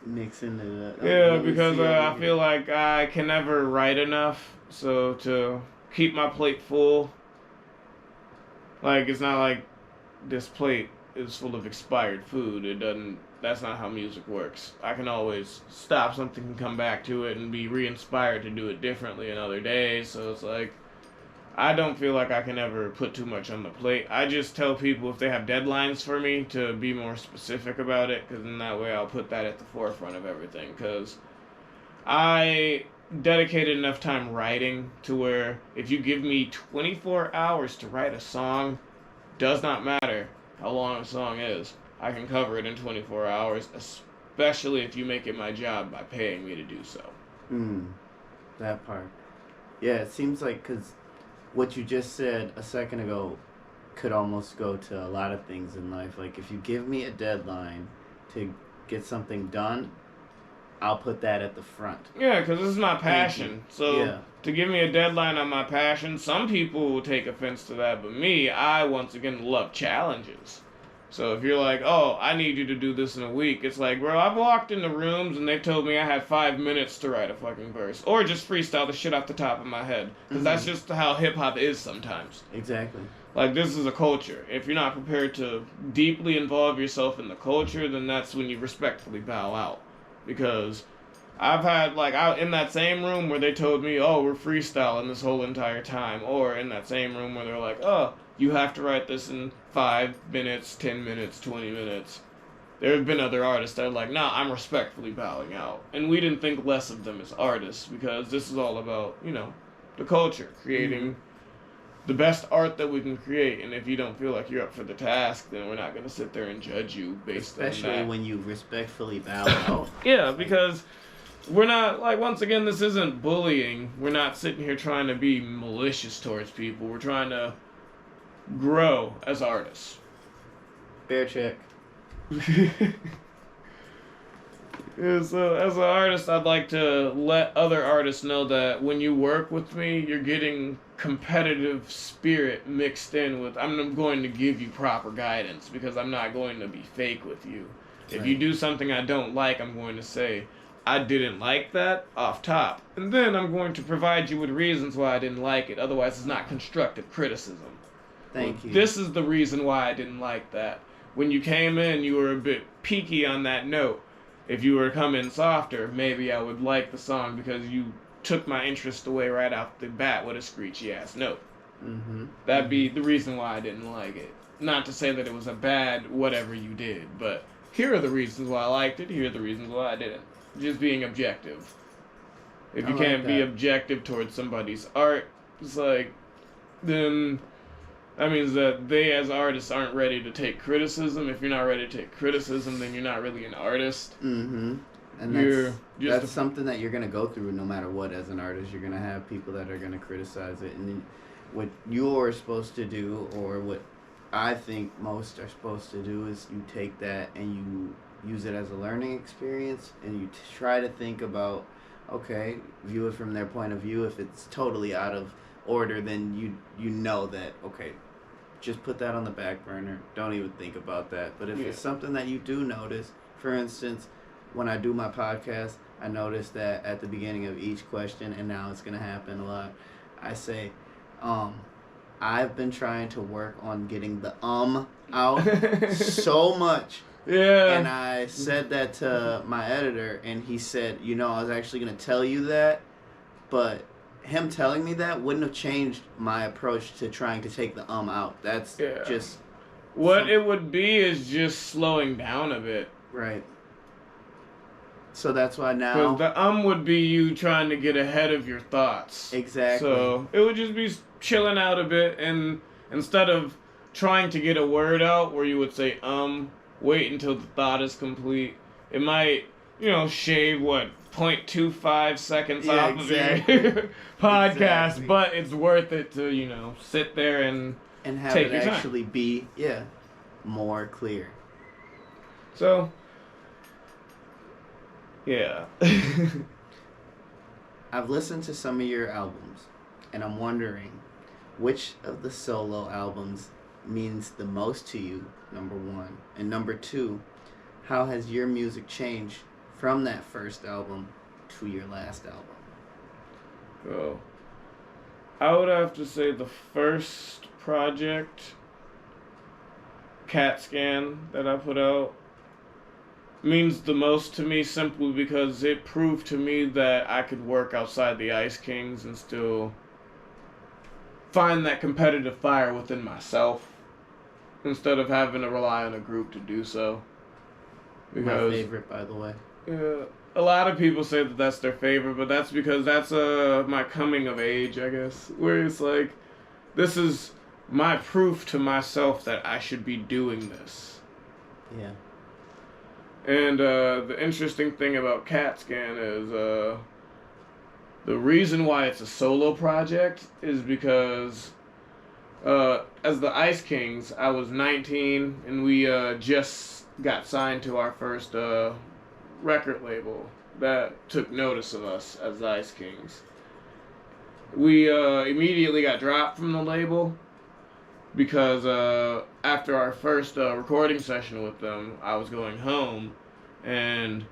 Mixing it up. Yeah, because I feel like I can never write enough. So to keep my plate full, like it's not like this plate is full of expired food. It doesn't. That's not how music works. I can always stop something and come back to it and be re-inspired to do it differently another day. So it's like I don't feel like I can ever put too much on the plate. I just tell people if they have deadlines for me to be more specific about it, because in that way I'll put that at the forefront of everything. Because I dedicated enough time writing to where if you give me 24 hours to write a song, does not matter how long a song is. I can cover it in 24 hours, especially if you make it my job by paying me to do so. That part. Yeah, it seems like because what you just said a second ago could almost go to a lot of things in life. Like if you give me a deadline to get something done, I'll put that at the front. Yeah, because this is my passion. So to give me a deadline on my passion, some people will take offense to that, but me, I once again love challenges. So if you're like, oh, I need you to do this in a week, it's like, bro, I've walked into rooms and they've told me I have 5 minutes to write a fucking verse. Or just freestyle the shit off the top of my head. Because that's just how hip-hop is sometimes. Exactly. Like, this is a culture. If you're not prepared to deeply involve yourself in the culture, then that's when you respectfully bow out. Because I've had, like, out in that same room where they told me, oh, we're freestyling this whole entire time. Or in that same room where they're like, oh, you have to write this in 5 minutes, 10 minutes, 20 minutes. There have been other artists that are like, nah, I'm respectfully bowing out. And we didn't think less of them as artists because this is all about, you know, the culture, creating the best art that we can create. And if you don't feel like you're up for the task, then we're not going to sit there and judge you based on that. Especially when you respectfully bow out. Yeah, because we're not, like, once again, this isn't bullying. We're not sitting here trying to be malicious towards people. We're trying to grow as artists. Fair check. Yeah, so as an artist, I'd like to let other artists know that when you work with me, you're getting competitive spirit mixed in with, I'm going to give you proper guidance because I'm not going to be fake with you. If you do something I don't like, I'm going to say, I didn't like that off top. And then I'm going to provide you with reasons why I didn't like it. Otherwise, it's not constructive criticism. Thank you. This is the reason why I didn't like that. When you came in, you were a bit peaky on that note. If you were to come in softer, maybe I would like the song because you took my interest away right off the bat with a screechy ass note. That'd be the reason why I didn't like it. Not to say that it was a bad whatever you did, but here are the reasons why I liked it, here are the reasons why I didn't. Just being objective. If you can't be objective towards somebody's art, it's like, then that means that they as artists aren't ready to take criticism. If you're not ready to take criticism, then you're not really an artist. And that's something that you're going to go through no matter what as an artist. You're going to have people that are going to criticize it. And then what you're supposed to do, or what I think most are supposed to do, is you take that and you use it as a learning experience and you try to think about, okay, view it from their point of view. If it's totally out of order, then you know that, okay, just put that on the back burner. Don't even think about that. But if it's something that you do notice, for instance, when I do my podcast, I notice that at the beginning of each question, and now it's going to happen a lot, I say, I've been trying to work on getting the out so much. Yeah. And I said that to my editor, and he said, you know, I was actually going to tell you that, but him telling me that wouldn't have changed my approach to trying to take the out. That's just... What it would be is just slowing down a bit. Right. So that's why now... Because the would be you trying to get ahead of your thoughts. Exactly. So it would just be chilling out a bit, and instead of trying to get a word out where you would say, wait until the thought is complete, it might, shave, 0.25 seconds off of your podcast, but it's worth it to, sit there and have take it your actually time. Be, more clear. So, yeah. I've listened to some of your albums, and I'm wondering which of the solo albums means the most to you, number one? And number two, how has your music changed from that first album to your last album? Well, I would have to say the first project, CAT Scan, that I put out, means the most to me simply because it proved to me that I could work outside the Ice Kings and still find that competitive fire within myself instead of having to rely on a group to do so. Because, my favorite, by the way. A lot of people say that that's their favorite, but that's because that's my coming of age, I guess, where it's like, this is my proof to myself that I should be doing this. Yeah. And the interesting thing about CAT Scan is the reason why it's a solo project is because as the Ice Kings, I was 19 and we just got signed to our first record label that took notice of us as the Ice Kings. We immediately got dropped from the label because after our first recording session with them, I was going home and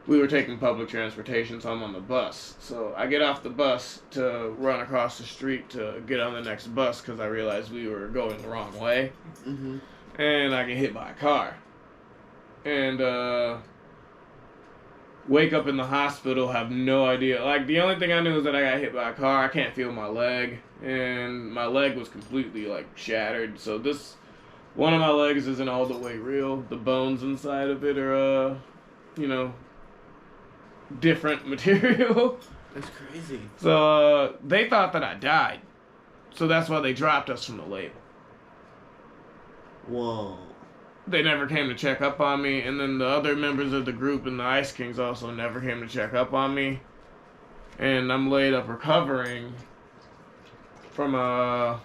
we were taking public transportation, so I'm on the bus. So I get off the bus to run across the street to get on the next bus because I realized we were going the wrong way. Mm-hmm. And I get hit by a car. And wake up in the hospital, have no idea. Like, the only thing I knew is that I got hit by a car. I can't feel my leg. And my leg was completely, like, shattered. So one of my legs isn't all the way real. The bones inside of it are, different material. That's crazy. So they thought that I died. So that's why they dropped us from the label. Whoa. They never came to check up on me, and then the other members of the group and the Ice Kings also never came to check up on me. And I'm laid up recovering from a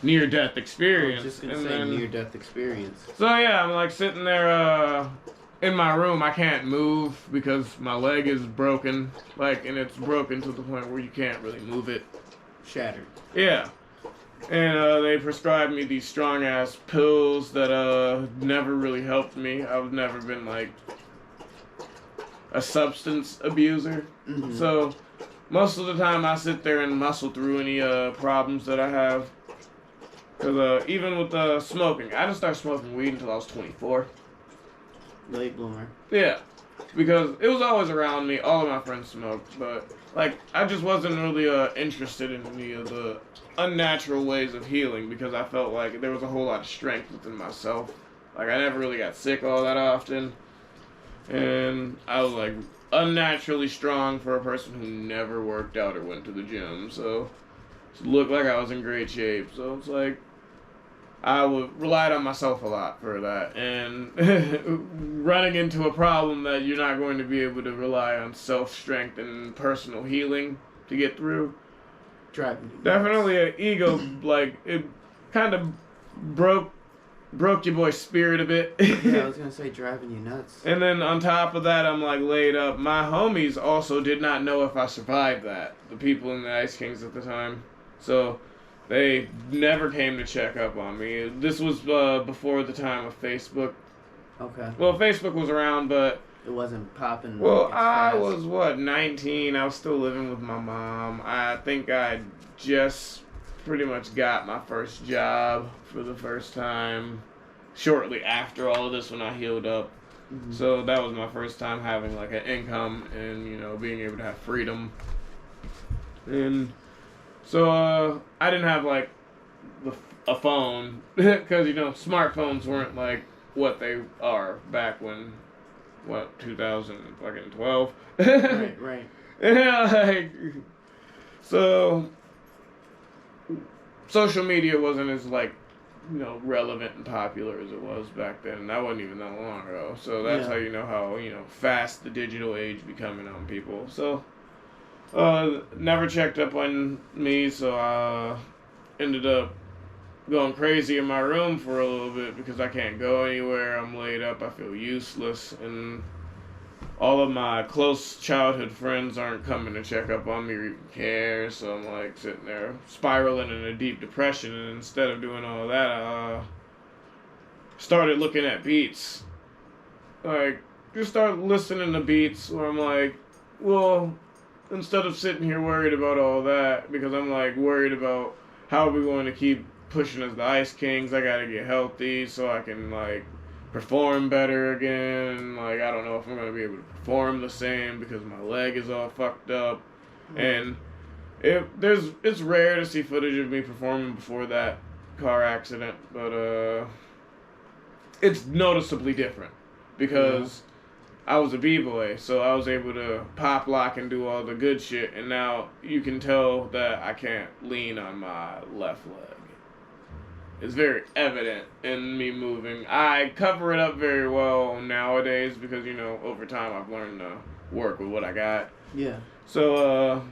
near-death experience. I was just gonna say near-death experience. So yeah, I'm like sitting there in my room. I can't move because my leg is broken, and it's broken to the point where you can't really move it. Shattered. Yeah. And they prescribed me these strong-ass pills that never really helped me. I've never been, a substance abuser. Mm-hmm. So most of the time I sit there and muscle through any problems that I have. Because even with smoking, I didn't start smoking weed until I was 24. Late bloomer. Yeah. Because it was always around me. All of my friends smoked. But, I just wasn't really interested in any of the unnatural ways of healing because I felt like there was a whole lot of strength within myself. I never really got sick all that often. And I was, unnaturally strong for a person who never worked out or went to the gym. So it looked like I was in great shape. So it's I relied on myself a lot for that. And running into a problem that you're not going to be able to rely on self-strength and personal healing to get through. Driving. Definitely an ego, it kind of broke your boy's spirit a bit. Yeah, I was going to say driving you nuts. And then on top of that, I'm laid up. My homies also did not know if I survived that. The people in the Ice Kings at the time. So they never came to check up on me. This was before the time of Facebook. Okay. Well, Facebook was around, but it wasn't popping. Well, I was, 19? I was still living with my mom. I think I just pretty much got my first job for the first time shortly after all of this when I healed up. Mm-hmm. So that was my first time having, an income and, being able to have freedom. And so I didn't have, a phone because, smartphones weren't, what they are back when... 2012? Right. Yeah, so social media wasn't as relevant and popular as it was back then. And that wasn't even that long ago. So that's how you know how fast the digital age be coming on people. So never checked up on me, so I ended up going crazy in my room for a little bit because I can't go anywhere. I'm laid up. I feel useless. And all of my close childhood friends aren't coming to check up on me or even care, so I'm like sitting there spiraling in a deep depression, and instead of doing all that, I started looking at beats. Like, just start listening to beats where I'm like, well, instead of sitting here worried about all that, because I'm like worried about how are we going to keep pushing as the Ice Kings, I gotta get healthy so I can like perform better again. Like, I don't know if I'm gonna be able to perform the same because my leg is all fucked up. And it's rare to see footage of me performing before that car accident, but it's noticeably different because I was a b-boy, so I was able to pop, lock, and do all the good shit, and now you can tell that I can't lean on my left leg. It's very evident in me moving. I cover it up very well nowadays because, over time I've learned to work with what I got. Yeah. So,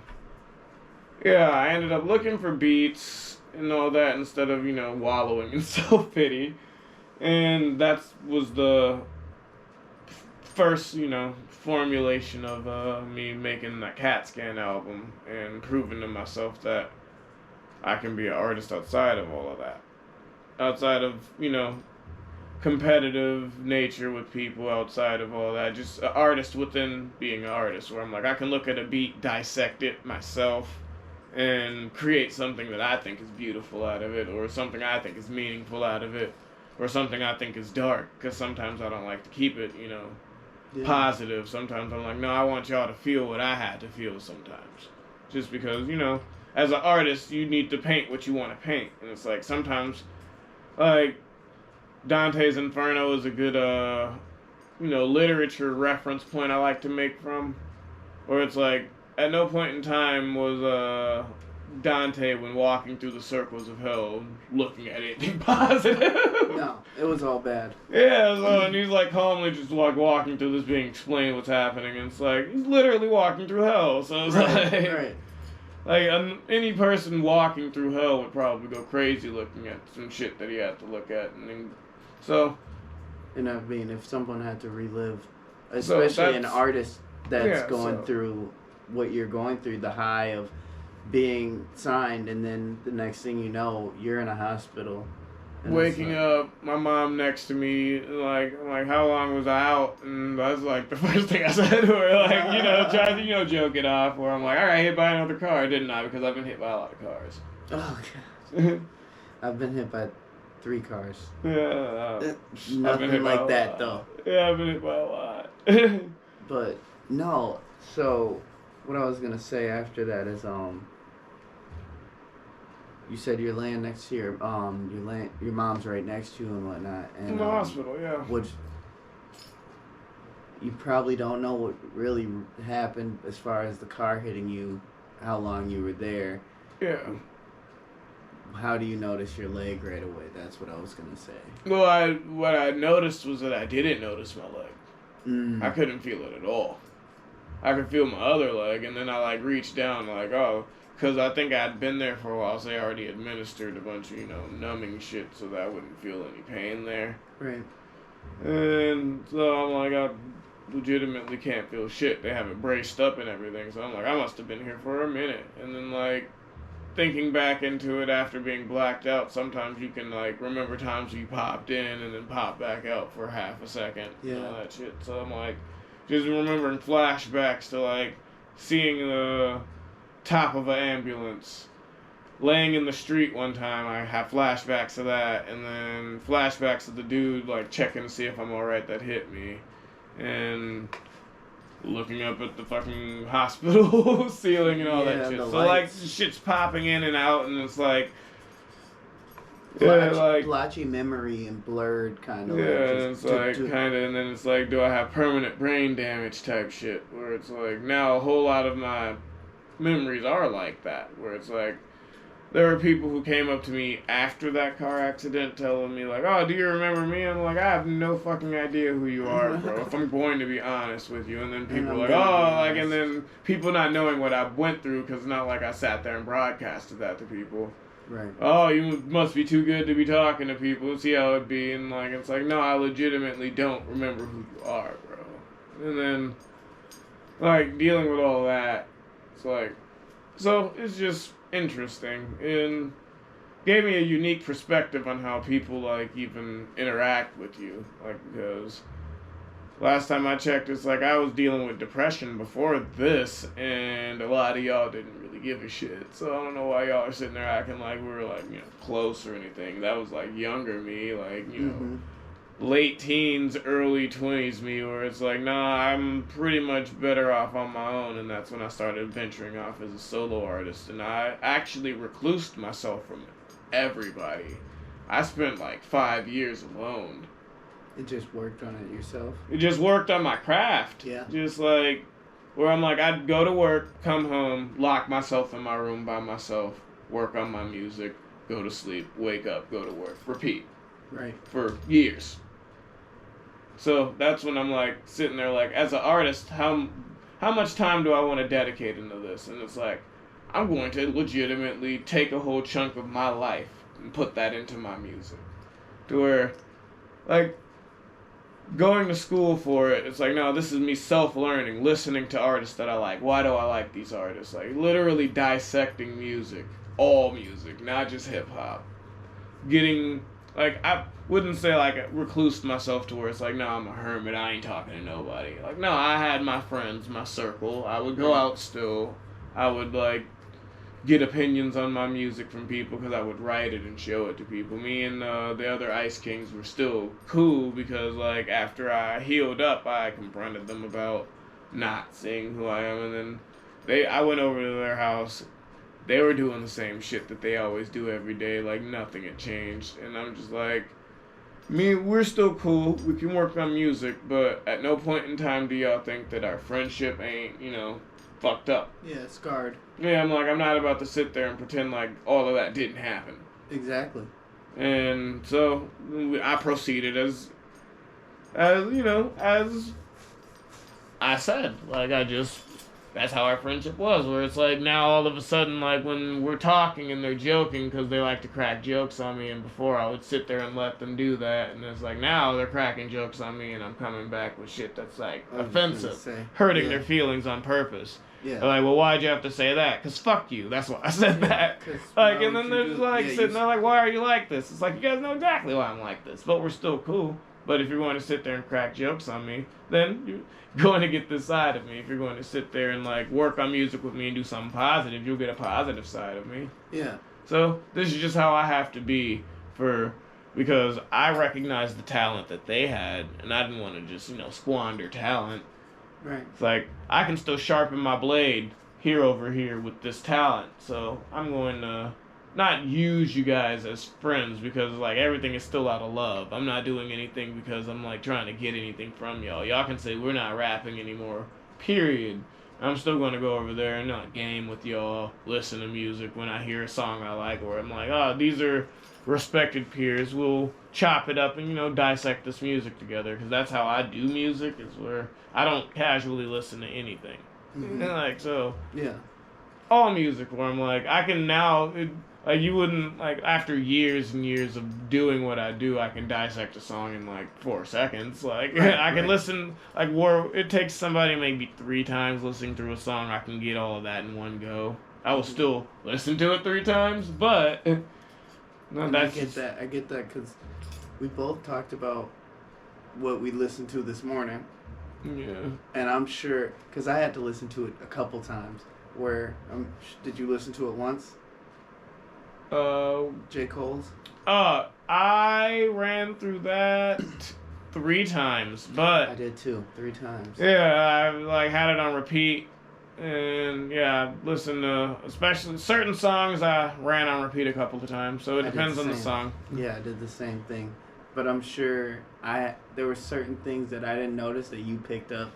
I ended up looking for beats and all that instead of, wallowing in self-pity. And that was the first, formulation of me making that CAT Scan album and proving to myself that I can be an artist outside of all of that. Outside of, competitive nature with people, outside of all that. Just an artist within being an artist, where I'm like, I can look at a beat, dissect it myself, and create something that I think is beautiful out of it, or something I think is meaningful out of it, or something I think is dark, because sometimes I don't like to keep it, positive. Sometimes I'm like, no, I want y'all to feel what I had to feel sometimes. Just because, as an artist, you need to paint what you want to paint. And it's like, sometimes, like, Dante's Inferno is a good, literature reference point I like to make from. Where it's like, at no point in time was, Dante, when walking through the circles of hell, looking at anything positive. No, it was all bad. Yeah, so, and he's like calmly just like walking through this, being explained what's happening, and it's like he's literally walking through hell. So it's like any person walking through hell would probably go crazy looking at some shit that he had to look at, and then, so. And I mean, if someone had to relive, especially an artist that's going through what you're going through, the high of being signed, and then the next thing you know, you're in a hospital. Waking up, my mom next to me, like, I'm like, how long was I out? And that's like the first thing I said to her, like, trying to, joke it off, where I'm like, all right, hit by another car, didn't I? Because I've been hit by a lot of cars. Oh, God. I've been hit by 3 cars. Yeah. Nothing like that, though. Yeah, I've been hit by a lot. But, no, so, what I was going to say after that is, you said you're laying next to your mom's right next to you and whatnot. And, in the hospital, yeah. Which you probably don't know what really happened as far as the car hitting you, how long you were there. Yeah. How do you notice your leg right away? That's what I was going to say. Well, what I noticed was that I didn't notice my leg. I couldn't feel it at all. I could feel my other leg, and then I, like, reached down, like, oh, because I think I'd been there for a while, so they already administered a bunch of, numbing shit so that I wouldn't feel any pain there. Right. And so I'm like, I legitimately can't feel shit. They have it braced up and everything, so I'm like, I must have been here for a minute. And then, like, thinking back into it after being blacked out, sometimes you can, like, remember times you popped in and then pop back out for half a second. Yeah. And all that shit. So I'm, like, just remembering flashbacks to, like, seeing the top of an ambulance, laying in the street one time. I have flashbacks of that, and then flashbacks of the dude, like, checking to see if I'm alright that hit me, and looking up at the fucking hospital ceiling and all that shit. So, lights. Like, shit's popping in and out, and it's like, blotchy memory and blurred kind of. Yeah, and it's like kind of, and then it's like, do I have permanent brain damage type shit? Where it's like, now a whole lot of my memories are like that, where it's like, there were people who came up to me after that car accident telling me, like, oh, do you remember me? I'm like, I have no fucking idea who you are, bro, if I'm going to be honest with you. And then people are like, oh, like, and then people not knowing what I went through, because it's not like I sat there and broadcasted that to people. Right. Oh, you must be too good to be talking to people, see how it'd be. And, like, it's like, no, I legitimately don't remember who you are, bro. And then like, dealing with all that, it's like, so it's just interesting, and gave me a unique perspective on how people, like, even interact with you, like, because last time I checked, it's like I was dealing with depression before this, and a lot of y'all didn't really give a shit. So I don't know why y'all are sitting there acting like we were, like, close or anything. That was, like, younger me, like, late teens, early 20s me, where it's like, nah, I'm pretty much better off on my own, and that's when I started venturing off as a solo artist, and I actually reclused myself from everybody. I spent, like, 5 years alone. It just worked on it yourself? It just worked on my craft. Yeah. Just like, where I'm like, I'd go to work, come home, lock myself in my room by myself, work on my music, go to sleep, wake up, go to work, repeat. Right. For years. So that's when I'm like, sitting there like, as an artist, how much time do I want to dedicate into this? And it's like, I'm going to legitimately take a whole chunk of my life and put that into my music. To where, like, going to school for it, it's like, no, this is me self-learning, listening to artists that I like. Why do I like these artists? Like, literally dissecting music, all music, not just hip-hop. Getting, like, I wouldn't say, like, I reclused myself to where it's like, no, I'm a hermit, I ain't talking to nobody. Like, no, I had my friends, my circle. I would go out still. I would, like, get opinions on my music from people because I would write it and show it to people. Me and the other Ice Kings were still cool because, like, after I healed up, I confronted them about not seeing who I am, and then I went over to their house. They were doing the same shit that they always do every day, like nothing had changed, and I'm just like, we're still cool, we can work on music, but at no point in time do y'all think that our friendship ain't, fucked up. Yeah, scarred. Yeah, I'm like, I'm not about to sit there and pretend like all of that didn't happen. Exactly. And so I proceeded as I said, like, that's how our friendship was, where it's like now all of a sudden, like, when we're talking and they're joking because they like to crack jokes on me, and before I would sit there and let them do that, and it's like now they're cracking jokes on me and I'm coming back with shit that's like offensive, hurting their feelings on purpose. Yeah. They're like, well, why'd you have to say that? Because fuck you. That's why I said that. Like, and then they're just like sitting there like, why are you like this? It's like, you guys know exactly why I'm like this, but we're still cool. But if you're going to sit there and crack jokes on me, then you're going to get this side of me. If you're going to sit there and, like, work on music with me and do something positive, you'll get a positive side of me. Yeah. So this is just how I have to be because I recognize the talent that they had, and I didn't want to just, squander talent. Right. It's like, I can still sharpen my blade over here with this talent, so I'm going to not use you guys as friends because, like, everything is still out of love. I'm not doing anything because I'm, like, trying to get anything from y'all. Y'all can say we're not rapping anymore, period. I'm still going to go over there and not game with y'all, listen to music when I hear a song I like, or I'm like, oh, these are respected peers. We'll chop it up and, dissect this music together, because that's how I do music, is where I don't casually listen to anything. Mm-hmm. And, like, so, yeah, all music where I'm like, I can now, like, you wouldn't, like, after years and years of doing what I do, I can dissect a song in, like, 4 seconds. Like, I can listen, like, where it takes somebody maybe 3 times listening through a song, I can get all of that in one go. I will still listen to it 3 times, but no, that's I get that because we both talked about what we listened to this morning. Yeah. And I'm sure, because I had to listen to it a couple times, where, did you listen to it once? J. Cole's? I ran through that 3 times, but I did too, 3 times. Yeah, I, like, had it on repeat, and yeah, listened to, especially certain songs I ran on repeat a couple of times, so it depends on the song. Yeah, I did the same thing, but I'm sure there were certain things that I didn't notice that you picked up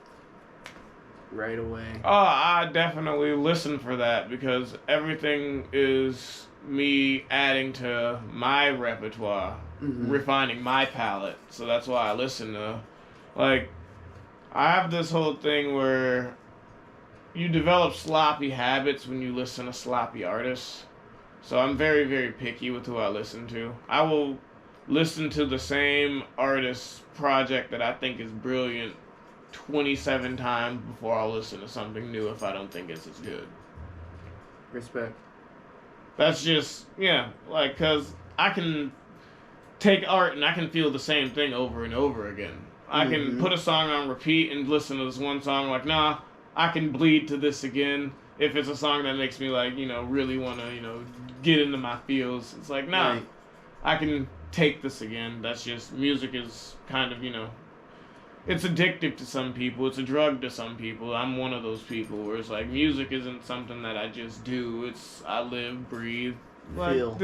right away. Oh, I definitely listen for that, because everything is me adding to my repertoire, refining my palette. So that's why I listen to, like, I have this whole thing where you develop sloppy habits when you listen to sloppy artists. So I'm very, very picky with who I listen to. I will listen to the same artist's project that I think is brilliant 27 times before I'll listen to something new if I don't think it's as good. Respect. That's just, yeah, like, because I can take art and I can feel the same thing over and over again. I can put a song on repeat and listen to this one song, like, nah, I can bleed to this again if it's a song that makes me, like, really want to, get into my feels. It's like, nah, right. I can take this again. That's just, music is kind of, it's addictive to some people. It's a drug to some people. I'm one of those people where it's like, music isn't something that I just do. It's, I live, breathe. Like, feel.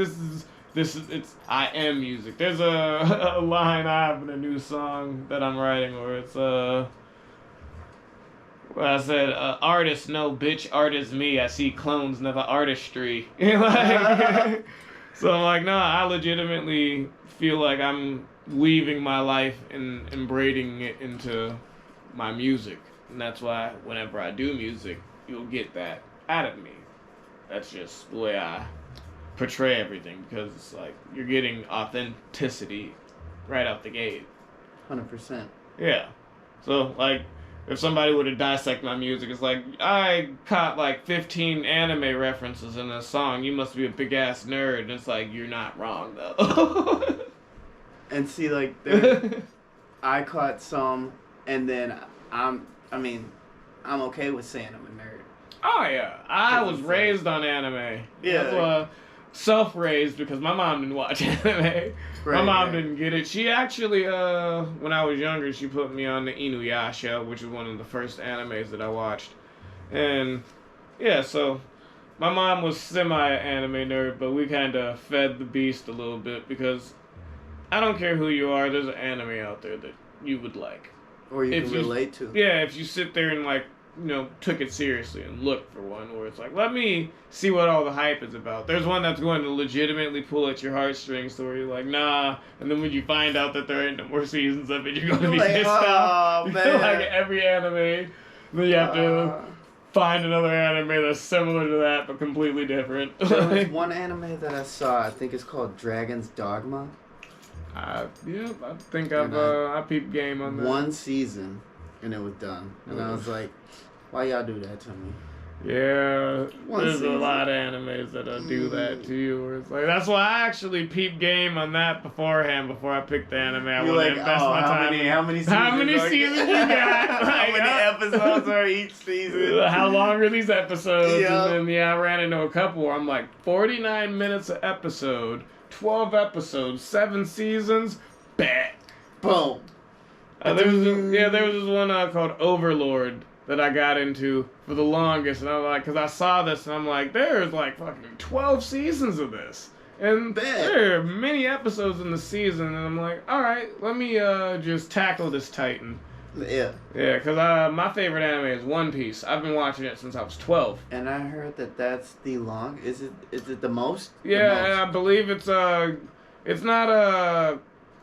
It's, I am music. There's a line I have in a new song that I'm writing where it's, where I said, artist, no, bitch, art is me. I see clones, never artistry. Like, so I'm like, no, I legitimately feel like I'm weaving my life and braiding it into my music. And that's why whenever I do music, you'll get that out of me. That's just the way I portray everything, because it's like you're getting authenticity right out the gate. 100%. Yeah. So, like, if somebody were to dissect my music, it's like, I caught like 15 anime references in this song. You must be a big ass nerd. And it's like, you're not wrong though. And see, like, I caught some, and then I'm okay with saying I'm a nerd. Oh yeah, I was raised on anime. Yeah. That's self-raised because my mom didn't watch anime. Right, my mom didn't get it. She actually, when I was younger, she put me on the Inuyasha, which was one of the first animes that I watched. And yeah, so my mom was semi-anime nerd, but we kind of fed the beast a little bit because I don't care who you are, there's an anime out there that you would like. Or you can relate to. Yeah, if you sit there and like, took it seriously and looked for one where it's like, let me see what all the hype is about. There's one that's going to legitimately pull at your heartstrings to where you're like, nah, and then when you find out that there ain't no more seasons of it, you're going to be pissed off. Man. Like every anime, then you have to find another anime that's similar to that but completely different. There was one anime that I saw, I think it's called Dragon's Dogma. I think I peeped game on that. One season, and it was done. And I was like, why y'all do that to me? Yeah, there's a lot of animes that do that to you. Where it's like, that's why I actually peep game on that beforehand before I pick the anime. I want to invest my time. How many seasons you got? How many episodes are each season? How long are these episodes? Yep. And then I ran into a couple where I'm like, 49 minutes an episode, 12 episodes, 7 seasons, bet. Boom. There was this one called Overlord that I got into for the longest, and I'm like, because I saw this, and I'm like, there's like fucking 12 seasons of this, and there are many episodes in the season, and I'm like, all right, let me just tackle this titan. Yeah. Yeah, because my favorite anime is One Piece. I've been watching it since I was 12. And I heard that's the long. Is it the most? Yeah, I believe it's not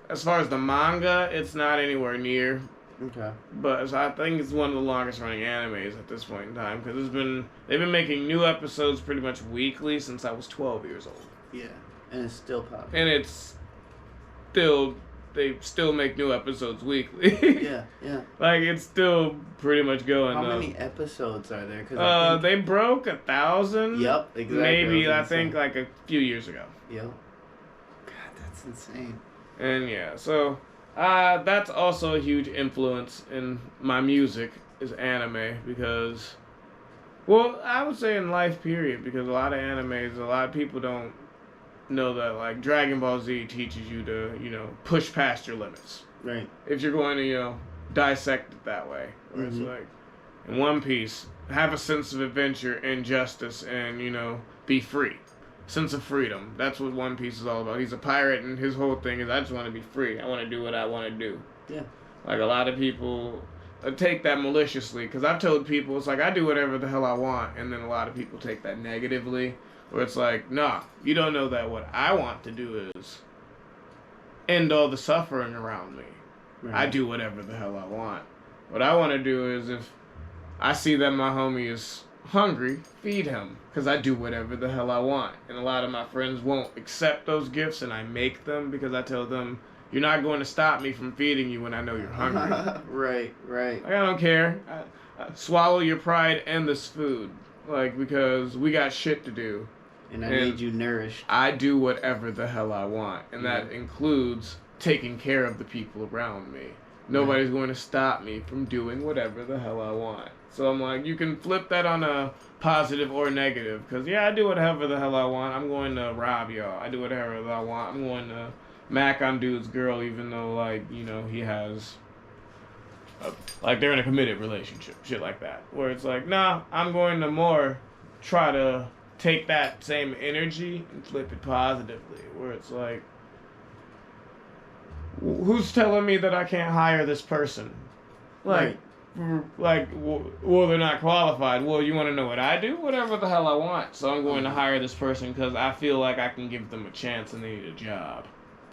as far as the manga, it's not anywhere near. Okay. But I think it's one of the longest running animes at this point in time because they've been making new episodes pretty much weekly since I was 12 years old. Yeah, and it's still popular. And they still make new episodes weekly. Yeah. Like it's still pretty much going. How many episodes are there? 'Cause they broke 1,000. Yep, exactly. Maybe I think like a few years ago. Yep. God, that's insane. And yeah, so that's also a huge influence in my music is anime because, well, I would say in life period because a lot of animes, a lot of people don't know that like Dragon Ball Z teaches you to, push past your limits. Right. If you're going to, dissect it that way. Where it's like, in One Piece, have a sense of adventure and justice and, be free. Sense of freedom. That's what One Piece is all about. He's a pirate, and his whole thing is, I just want to be free. I want to do what I want to do. Yeah. Like, a lot of people take that maliciously, because I've told people, it's like, I do whatever the hell I want, and then a lot of people take that negatively, where it's like, nah, you don't know that what I want to do is end all the suffering around me. Right. I do whatever the hell I want. What I want to do is, if I see that my homie is hungry, feed him, because I do whatever the hell I want. And a lot of my friends won't accept those gifts, and I make them because I tell them you're not going to stop me from feeding you when I know you're hungry. Right. Like, I don't care. Swallow your pride and this food. Like, because we got shit to do. And I need you nourished. I do whatever the hell I want. And that includes taking care of the people around me. Nobody's going to stop me from doing whatever the hell I want. So I'm like, you can flip that on a positive or negative. Because, yeah, I do whatever the hell I want. I'm going to rob y'all. I do whatever I want. I'm going to mac on dude's girl, even though, like, you know, he has... like, they're in a committed relationship. Shit like that. Where it's like, nah, I'm going to more try to take that same energy and flip it positively. Where it's like... who's telling me that I can't hire this person? Like, well, they're not qualified. Well, you want to know what I do? Whatever the hell I want. So I'm going to hire this person because I feel like I can give them a chance and they need a job.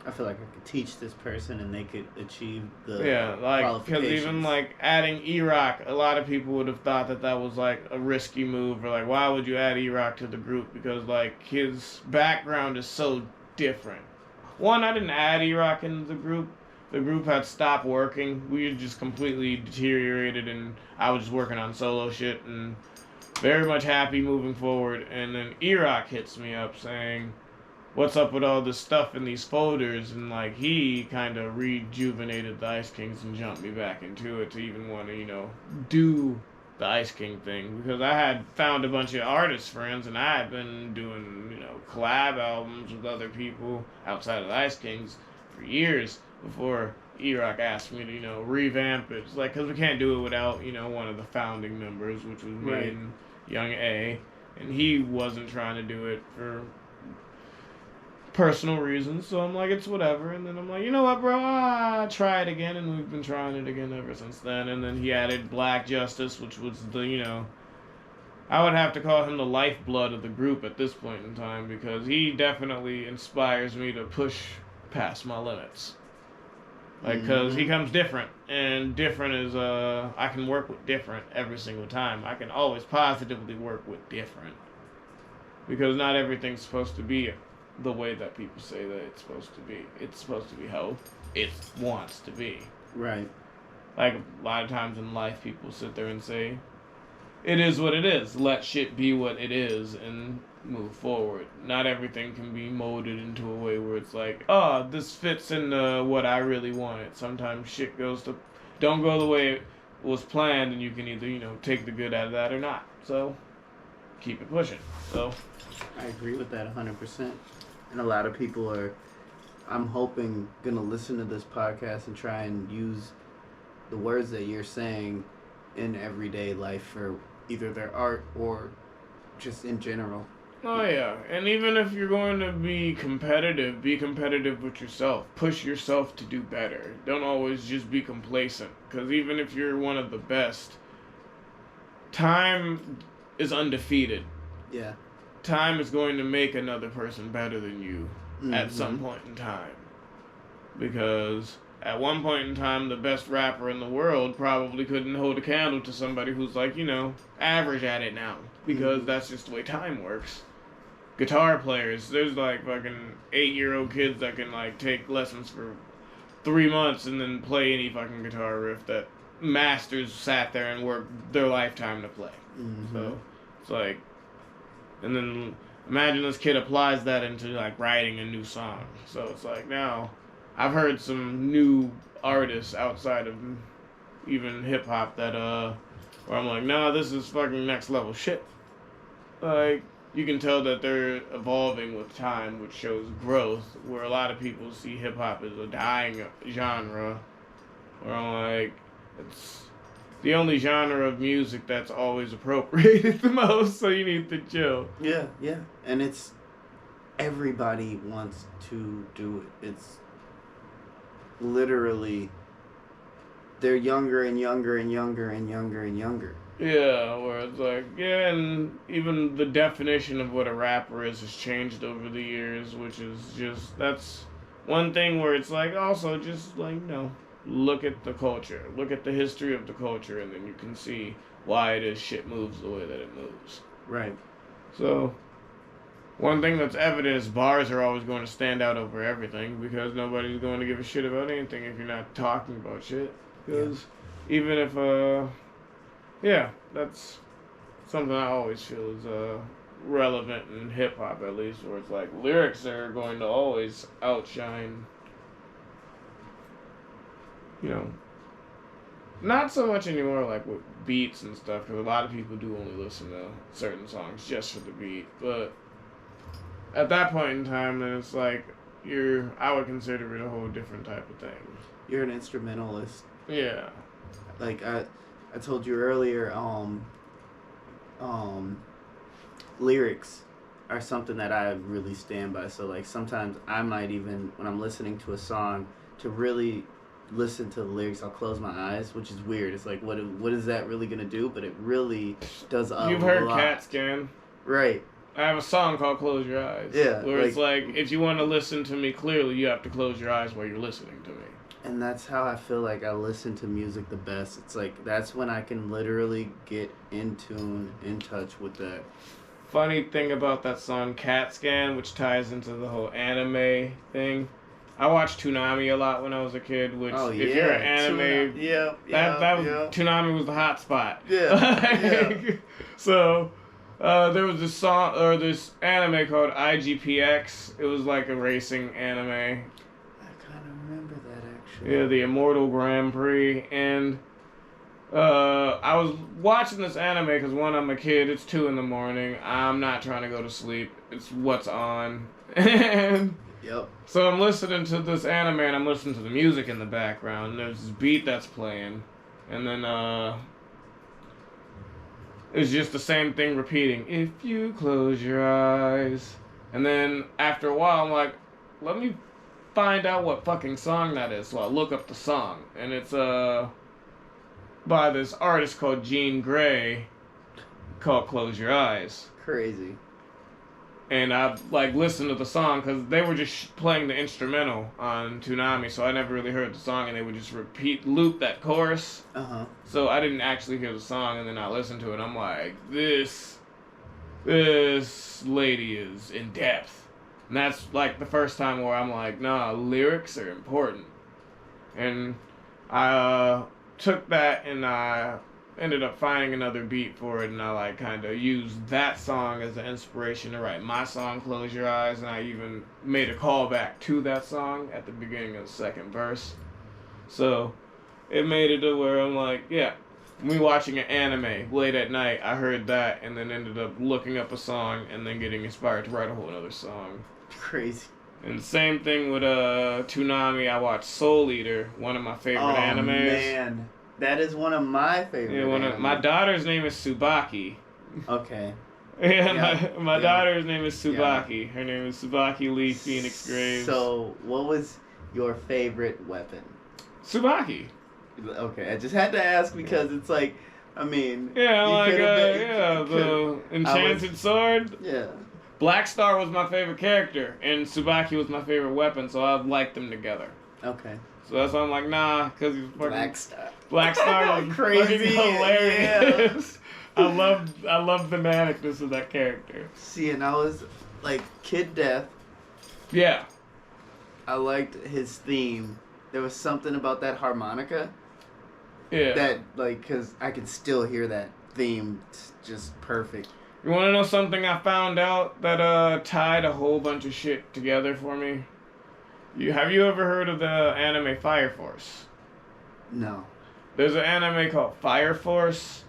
I feel like I could teach this person and they could achieve the like, because even, like, adding E-Rock, a lot of people would have thought that was, like, a risky move. Or, like, why would you add E-Rock to the group? Because, like, his background is so different. One, I didn't add E-Rock into the group. The group had stopped working. We had just completely deteriorated, and I was just working on solo shit, and very much happy moving forward. And then E-Rock hits me up saying, what's up with all this stuff in these folders? And, like, he kind of rejuvenated the Ice Kings and jumped me back into it to even want to, you know, do the Ice King thing. Because I had found a bunch of artist friends, and I had been doing, you know, collab albums with other people outside of the Ice Kings for years before E-Rock asked me to, you know, revamp it. It's like, because we can't do it without, you know, one of the founding members, which was me and Young A. And he wasn't trying to do it for personal reasons, so I'm like, it's whatever. And then I'm like, you know what, bro, try it again. And we've been trying it again ever since then. And then he added Black Justice, which was the, you know, I would have to call him the lifeblood of the group at this point in time, because he definitely inspires me to push past my limits. Like, because he comes different, and different is, I can work with different every single time. I can always positively work with different. Because not everything's supposed to be the way that people say that it's supposed to be. It's supposed to be how it wants to be. Right. Like, a lot of times in life, people sit there and say, it is what it is. Let shit be what it is and move forward. Not everything can be molded into a way where it's like, oh, this fits into what I really wanted. Sometimes shit don't go the way it was planned, and you can either, you know, take the good out of that or not. So, keep it pushing. So, I agree with that 100%. And a lot of people are, I'm hoping, going to listen to this podcast and try and use the words that you're saying in everyday life for either their art or just in general. Oh, yeah. And even if you're going to be competitive with yourself. Push yourself to do better. Don't always just be complacent. Because even if you're one of the best, time is undefeated. Yeah. Time is going to make another person better than you at some point in time. Because at one point in time, the best rapper in the world probably couldn't hold a candle to somebody who's, like, you know, average at it now. Because that's just the way time works. Guitar players, there's, like, fucking 8-year-old kids that can, like, take lessons for 3 months and then play any fucking guitar riff that masters sat there and worked their lifetime to play. So, it's like, and then imagine this kid applies that into, like, writing a new song. So it's like, now, I've heard some new artists outside of even hip-hop that, where I'm like, nah, this is fucking next level shit. Like, you can tell that they're evolving with time, which shows growth, where a lot of people see hip-hop as a dying genre, where I'm like, it's the only genre of music that's always appropriated the most, so you need to chill. Yeah. And it's, everybody wants to do it. It's literally, they're younger and younger and younger and younger and younger. Yeah, where it's like, yeah, and even the definition of what a rapper is has changed over the years, which is just, that's one thing where it's like, also just, like, you know, look at the culture, look at the history of the culture, and then you can see why it is shit moves the way that it moves. Right. So, One thing that's evident is bars are always going to stand out over everything because nobody's going to give a shit about anything if you're not talking about shit. Because even if, that's something I always feel is relevant in hip hop, at least, where it's like lyrics are going to always outshine, you know, not so much anymore like with beats and stuff, because a lot of people do only listen to certain songs just for the beat, but at that point in time, then it's like I would consider it a whole different type of thing. You're an instrumentalist. Yeah. Like I told you earlier, lyrics are something that I really stand by. So like sometimes I might even, when I'm listening to a song, to really listen to the lyrics, I'll close my eyes, which is weird. It's like, what is that really gonna do? But it really does a lot. You've heard Cat Scan. Right. I have a song called Close Your Eyes. Yeah. Where it's like, if you want to listen to me clearly, you have to close your eyes while you're listening to me. And that's how I feel like I listen to music the best. It's like, that's when I can literally get in tune, in touch with that. Funny thing about that song, Cat Scan, which ties into the whole anime thing. I watched Toonami a lot when I was a kid, which, if you're an anime, Toonami was the hot spot. Yeah. So, there was this song, or this anime called IGPX. It was like a racing anime. I kind of remember that, actually. Yeah, the Immortal Grand Prix. And I was watching this anime because, one, I'm a kid. It's 2 a.m. I'm not trying to go to sleep. It's what's on. And yep. So I'm listening to this anime and I'm listening to the music in the background. And there's this beat that's playing. And then it's just the same thing repeating. If you close your eyes. And then after a while I'm like, let me find out what fucking song that is. So I look up the song. And it's by this artist called Jean Grey, called Close Your Eyes. Crazy. And I listened to the song because they were just playing the instrumental on Toonami, so I never really heard the song, and they would just loop that chorus. So I didn't actually hear the song, and then I listened to it. And I'm like, this lady is in depth, and that's like the first time where I'm like, nah, lyrics are important. And I took that and I ended up finding another beat for it, and I kind of used that song as an inspiration to write my song, Close Your Eyes, and I even made a callback to that song at the beginning of the second verse. So it made it to where I'm like, yeah, me watching an anime late at night, I heard that and then ended up looking up a song and then getting inspired to write a whole other song. Crazy. And same thing with Toonami. I watched Soul Eater, one of my favorite animes. Man. That is one of my favorite. Yeah, my daughter's name is Tsubaki. Okay. My daughter's name is Tsubaki. Yeah. Her name is Tsubaki Lee Phoenix Graves. So, what was your favorite weapon? Tsubaki. Okay, I just had to ask because it's like, I mean. Yeah, the enchanted sword. Yeah. Black Star was my favorite character, and Tsubaki was my favorite weapon, so I liked them together. Okay. So that's why I'm like, nah, because he's fucking... Black Star was crazy, hilarious. Yeah. I love the manicness of that character. See, and I was like Kid Death. Yeah. I liked his theme. There was something about that harmonica. Yeah. That because I could still hear that theme. It's just perfect. You want to know something I found out that tied a whole bunch of shit together for me? Have you ever heard of the anime Fire Force? No. There's an anime called Fire Force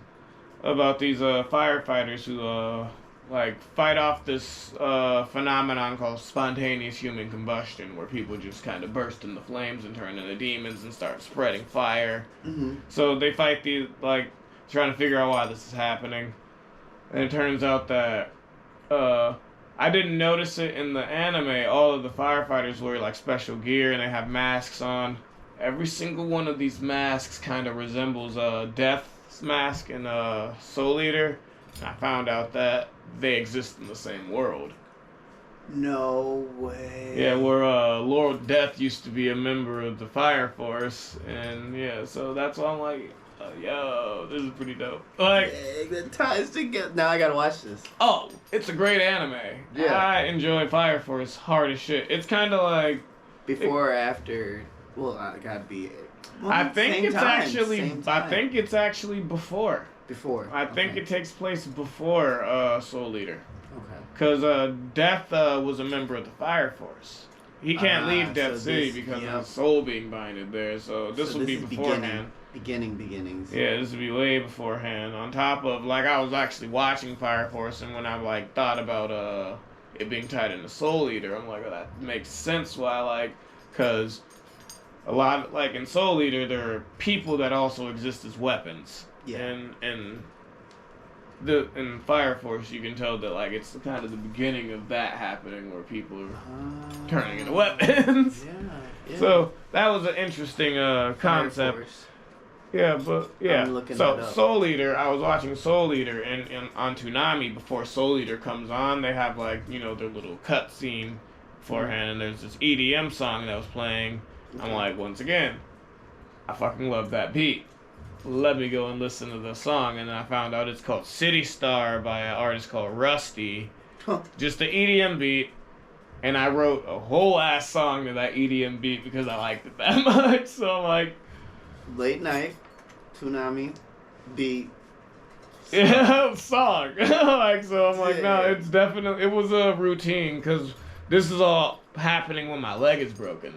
about these firefighters who fight off this phenomenon called spontaneous human combustion, where people just kind of burst into flames and turn into demons and start spreading fire. Mm-hmm. So they fight these, trying to figure out why this is happening. And it turns out that I didn't notice it in the anime. All of the firefighters wear special gear and they have masks on. Every single one of these masks kind of resembles Death's mask in Soul Eater. And I found out that they exist in the same world. No way. Yeah, where Lord Death used to be a member of the Fire Force, and yeah, so that's why I'm like, Yo, this is pretty dope. Like, the ties together. Now I gotta watch this. oh, it's a great anime. Yeah. I enjoy Fire Force hard as shit. It's kind of like before or after. Well, I gotta be. Well, I think it's actually. I time. think it's actually before. Before. I think it takes place before Soul Eater. Okay. Because Death was a member of the Fire Force. He can't leave Death City because of his soul being binded there. So this will be beforehand. Beginnings. Yeah, this would be way beforehand. On top of, like, I was actually watching Fire Force, and when I, like, thought about it being tied into Soul Eater, I'm like, oh, that makes sense why, like, because a lot, like, in Soul Eater, there are people that also exist as weapons. Yeah. And in Fire Force, you can tell that, like, it's kind of the beginning of that happening where people are turning into weapons. Yeah. So that was an interesting concept. Yeah, but yeah. So Soul Eater, I was watching Soul Eater, and on Toonami before Soul Eater comes on, they have, like, you know, their little cut scene beforehand, and there's this EDM song that was playing. Okay. I'm like, once again, I fucking love that beat. Let me go and listen to the song, and then I found out it's called City Star by an artist called Rusty. Huh. Just the EDM beat, and I wrote a whole ass song to that EDM beat because I liked it that much. So I'm like, late night, Toonami, beat. Yeah, song. Like, so I'm like, no, it's definitely, it was a routine because this is all happening when my leg is broken.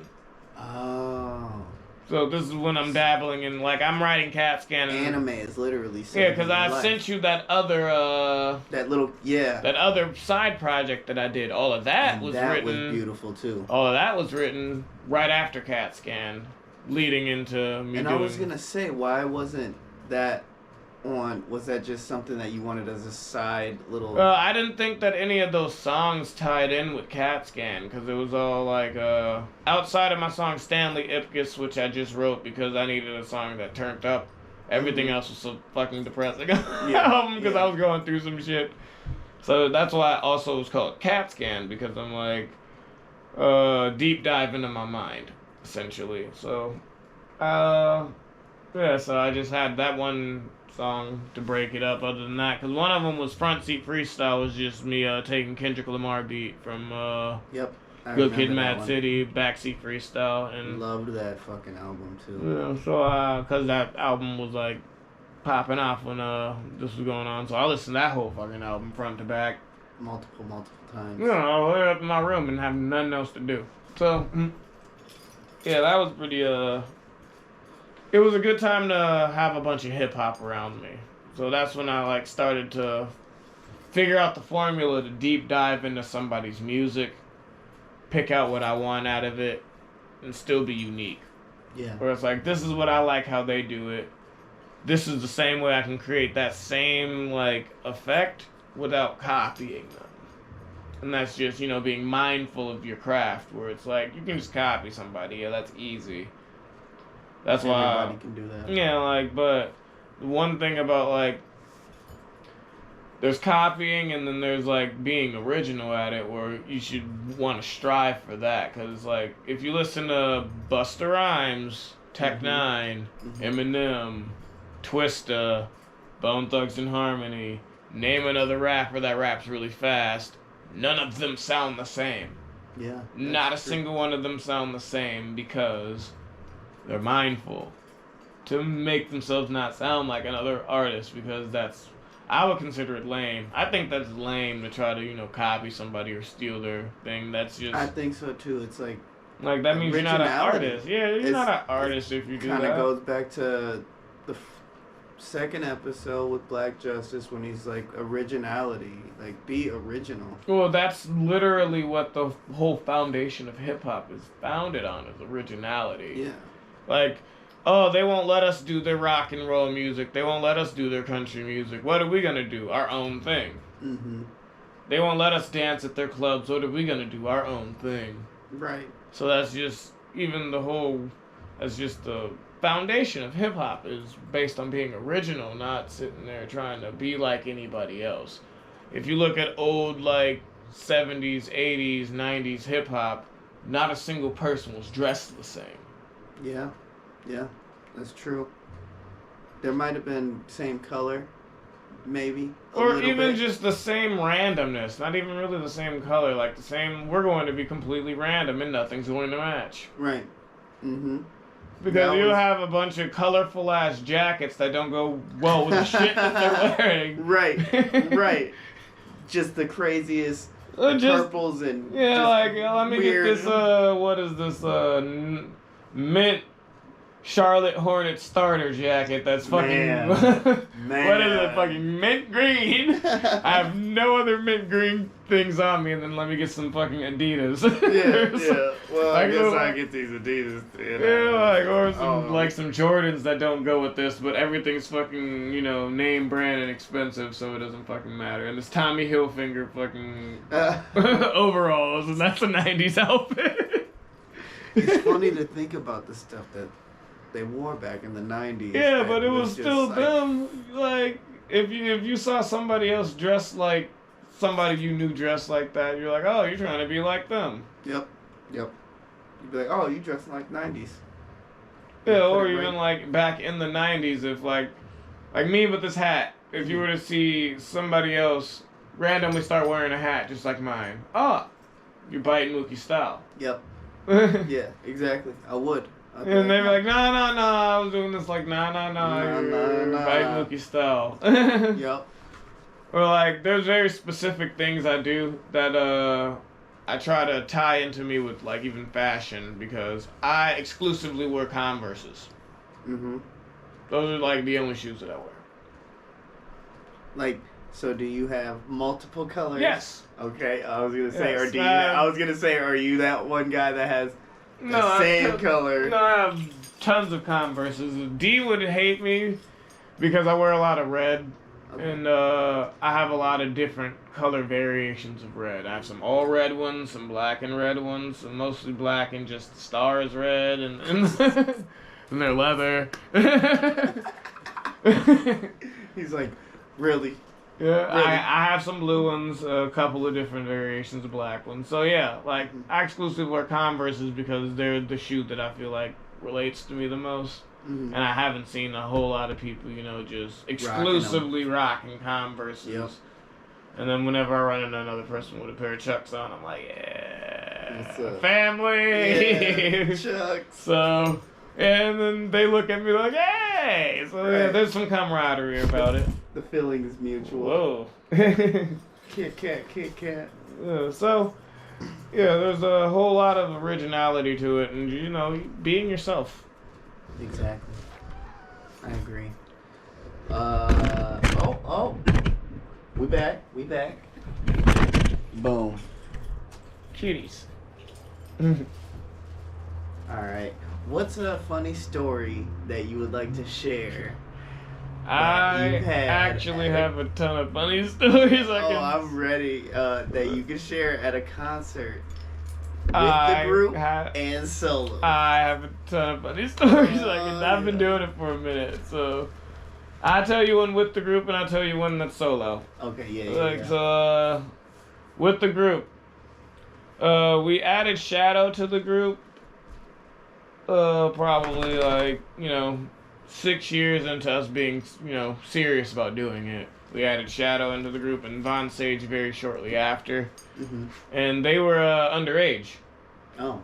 Oh. So this is when I'm dabbling in, like, I'm writing CAT scan. Anime is literally yeah, because I sent you that other that other side project that I did. All of that was written. That was beautiful too. All of that was written right after CAT scan, leading into me. And I was gonna say, why wasn't that on? Was that just something that you wanted as a side little? I didn't think that any of those songs tied in with CAT scan because it was all like outside of my song Stanley Ipkiss, which I just wrote because I needed a song that turned up. Everything else was so fucking depressing album because I was going through some shit. So that's why I also was called CAT scan because I'm like deep dive into my mind essentially. So yeah, so I just had that one song to break it up. Other than that, because one of them was Front Seat Freestyle, was just me taking Kendrick Lamar beat from Good Kid, Mad City, Backseat Freestyle, and loved that fucking album too. Yeah, so because that album was like popping off when this was going on, so I listened to that whole fucking album front to back, multiple times. You know, I was up in my room and having nothing else to do. So yeah, that was pretty it was a good time to have a bunch of hip hop around me. So that's when I like started to figure out the formula to deep dive into somebody's music, pick out what I want out of it, and still be unique. Yeah. Where it's like, this is what I like how they do it. This is the same way I can create that same like effect without copying them. And that's just, you know, being mindful of your craft, where it's like you can just copy somebody, yeah, that's easy. That's why everybody can do that. Yeah, like, but the one thing about like there's copying and then there's like being original at it, where you should want to strive for that, because like if you listen to Busta Rhymes, Tech Nine, Eminem, Twista, Bone Thugs and Harmony, name another rapper that raps really fast, none of them sound the same. Yeah. Not a single one of them sound the same because they're mindful to make themselves not sound like another artist, because that's, I would consider it lame. I think that's lame to try to, you know, copy somebody or steal their thing. That's just, I think so too. It's like that means you're not an artist. Yeah, you're not an artist if you do that. Kind of goes back to the second episode with Black Justice when he's like originality, like be original. Well, that's literally what the whole foundation of hip hop is founded on, is originality. Yeah. Like, oh, they won't let us do their rock and roll music. They won't let us do their country music. What are we going to do? Our own thing. Mm-hmm. They won't let us dance at their clubs. What are we going to do? Our own thing. Right. So that's just, that's just the foundation of hip-hop is based on being original, not sitting there trying to be like anybody else. If you look at old, like, 70s, 80s, 90s hip-hop, not a single person was dressed the same. Yeah, that's true. There might have been same color, maybe. Or even just the same randomness. Not even really the same color. Like the same, we're going to be completely random and nothing's going to match. Right. Mm-hmm. Because you'll have a bunch of colorful ass jackets that don't go well with the shit that they're wearing. Right. Just the craziest purples and let me weird. get this what is this mint Charlotte Hornet starter jacket that's fucking Man. what is it, fucking mint green. I have no other mint green things on me, and then let me get some fucking Adidas. Yeah. Well, I guess I get these Adidas. Or some Jordans that don't go with this, but everything's fucking, name brand and expensive, so it doesn't fucking matter. And this Tommy Hilfiger fucking overalls, and that's a 90s outfit. It's funny to think about the stuff that they wore back in the 90s. Yeah, but it was still them. Like, if you saw somebody else dressed like somebody you knew dressed like that, you're like, oh, you're trying to be like them. Yep. You'd be like, oh, you dressing like 90s. Yeah, or even like back in the 90s, if like me with this hat, if you were to see somebody else randomly start wearing a hat just like mine, you're biting Mookie style. Yep. Yeah, exactly. I would. And they'd be like, no, I was doing this like, no, you're biting Mookie style. Yep. Or like, there's very specific things I do that I try to tie into me with like even fashion, because I exclusively wear Converses. Mm-hmm. Those are like the only shoes that I wear. Like, so do you have multiple colors? Yes. Okay, I was gonna say, yes, are you that one guy that has the same color? No, I have tons of Converses. D would hate me because I wear a lot of red. Okay. And I have a lot of different color variations of red. I have some all red ones, some black and red ones, some mostly black and just stars red, and and they're leather. He's like, really? Yeah, really? I have some blue ones, a couple of different variations of black ones. So yeah, like I exclusively wear Converses because they're the shoe that I feel like relates to me the most. Mm-hmm. And I haven't seen a whole lot of people, just exclusively rocking Converses. Yep. And then whenever I run into another person with a pair of Chucks on, I'm like, yeah, family. Yeah, Chucks. So, and then they look at me like, hey. So yeah, there's some camaraderie about it. The feeling is mutual. Whoa. Kit Kat. So, yeah, there's a whole lot of originality to it, and being yourself. Exactly. I agree. We back. Boom. Cuties. Alright. What's a funny story that you would like to share? I actually have a ton of funny stories. I'm ready. That you can share at a concert. With the group and solo. I have a ton of funny stories. I've been doing it for a minute, so I'll tell you one with the group and I'll tell you one that's solo. Okay, yeah. So, with the group, we added Shadow to the group. Probably 6 years into us being serious about doing it. We added Shadow into the group and Von Sage very shortly after. Mm-hmm. And they were underage. Oh.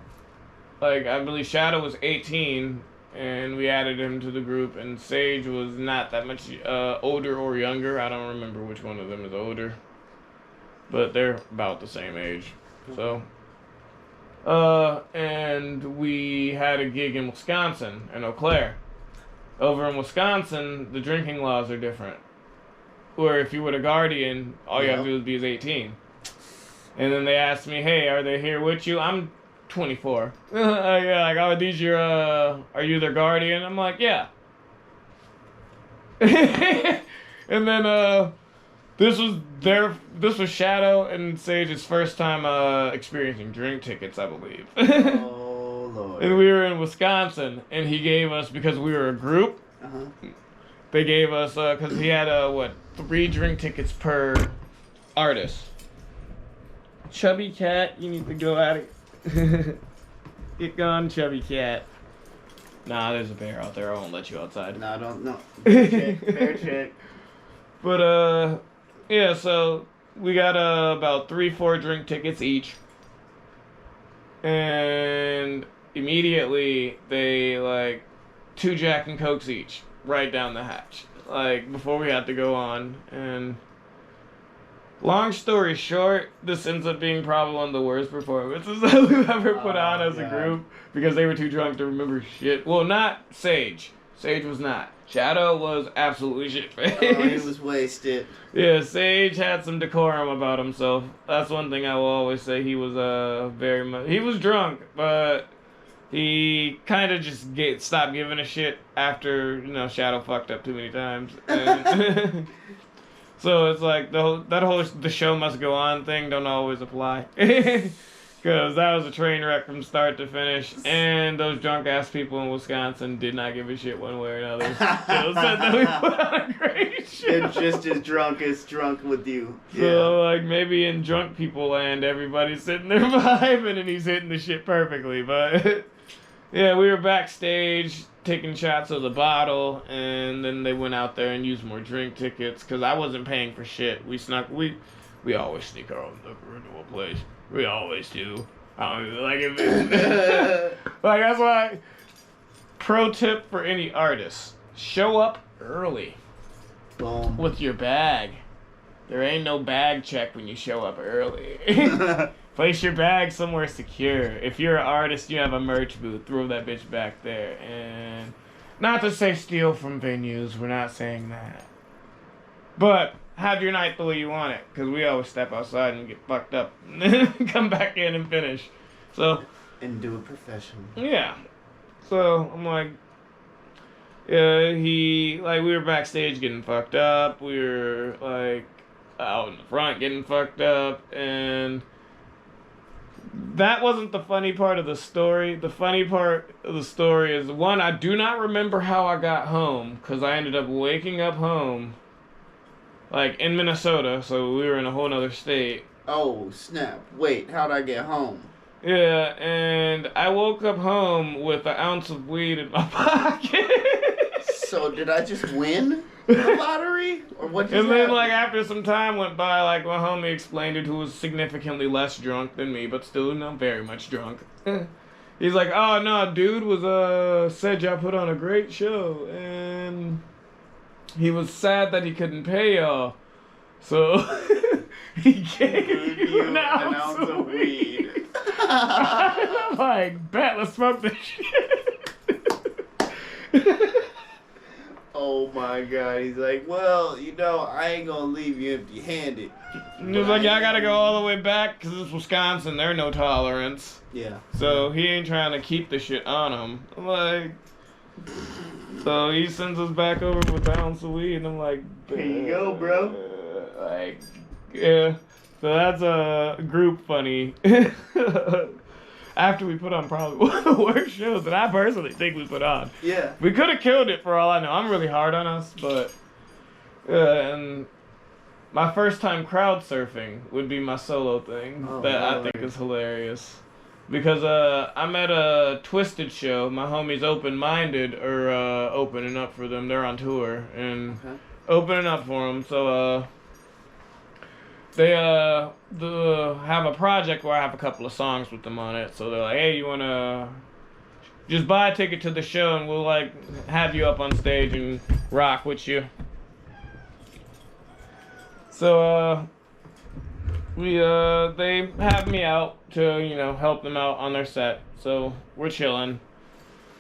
I believe Shadow was 18, and we added him to the group, and Sage was not that much older or younger. I don't remember which one of them is older. But they're about the same age. So. And we had a gig in Wisconsin, in Eau Claire. Over in Wisconsin, the drinking laws are different. Where if you were a guardian, all you have to do is be 18. And then they asked me, hey, are they here with you? I'm 24. Are you their guardian? I'm like, yeah. And then, this was Shadow and Sage's first time, experiencing drink tickets, I believe. Oh, Lord. And we were in Wisconsin, and he gave us, because we were a group, they gave us, because he had, 3 drink tickets per artist. Chubby Cat, you need to go at it. Get gone, Chubby Cat. Nah, there's a bear out there. I won't let you outside. No, I don't know. Bear check. But, yeah, so we got about 3-4 drink tickets each. And immediately they, like, 2 Jack and Cokes each, right down the hatch. Like, before we had to go on. And long story short, this ends up being probably one of the worst performances that we've ever put on as a group. Because they were too drunk to remember shit. Well, not Sage. Sage was not. Shadow was absolutely shit-faced. Oh, he was wasted. Yeah, Sage had some decorum about himself. That's one thing I will always say. He was very much... He was drunk, but he kind of just stopped giving a shit after, Shadow fucked up too many times. And so it's like the show must go on thing don't always apply. Because that was a train wreck from start to finish, and those drunk-ass people in Wisconsin did not give a shit one way or another. Still said that we put on a great show. They're just as drunk with you. So, like, maybe in drunk people land, everybody's sitting there vibing, and he's hitting the shit perfectly. But, yeah, we were backstage taking shots of the bottle, and then they went out there and used more drink tickets, because I wasn't paying for shit. We always sneak our own liquor into a place. We always do. I don't even like it. Like, that's why, pro tip for any artist, show up early. Boom. With your bag. There ain't no bag check when you show up early. Place your bag somewhere secure. If you're an artist, you have a merch booth, throw that bitch back there. And not to say steal from venues, we're not saying that. But have your night the way you want it, because we always step outside and get fucked up and then come back in and finish. So, and do it professionally. Yeah. So I'm like, we were backstage getting fucked up. We were like out in the front getting fucked up, and that wasn't the funny part of the story. The funny part of the story is, one, I do not remember how I got home, because I ended up waking up home like in Minnesota, so we were in a whole nother state. Oh, snap. Wait, how'd I get home? Yeah, and I woke up home with an ounce of weed in my pocket. So did I just win the lottery? Or what just And then, happened? like, after some time went by, like, my homie explained it, who was significantly less drunk than me, but still, very much drunk. He's like, oh, no, dude said y'all put on a great show, and he was sad that he couldn't pay y'all, so he gave you an ounce of weed. I'm like, bet, let's smoke this shit. Oh my god, he's like, well, I ain't gonna leave you empty-handed. He was like, y'all gotta go all the way back, because it's Wisconsin, there's no tolerance. Yeah. So he ain't trying to keep the shit on him. I'm like... So he sends us back over with an ounce of weed, and I'm like, here you go, bro. Like, yeah. So that's a group funny. After we put on probably one of the worst shows that I personally think we put on. Yeah. We could have killed it for all I know. I'm really hard on us, but and my first time crowd surfing would be my solo thing I think is hilarious. Because I'm at a Twisted show. My homies Open Minded are opening up for them. They're on tour and opening up for them. So they have a project where I have a couple of songs with them on it. So they're like, hey, you wanna just buy a ticket to the show and we'll like have you up on stage and rock with you. So they have me out to, help them out on their set. So we're chilling.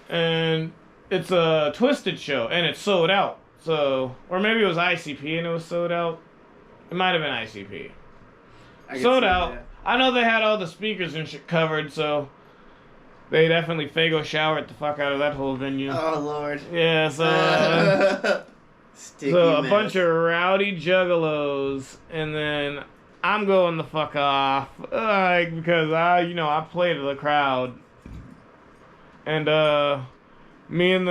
And it's a Twisted show and it's sold out. So, or maybe it was ICP and it was sold out. It might have been ICP. Sold out. That. I know they had all the speakers and shit covered, so they definitely Fago showered the fuck out of that whole venue. Oh, Lord. Yeah, so a bunch of rowdy juggalos, and then I'm going the fuck off, because I play to the crowd, and me and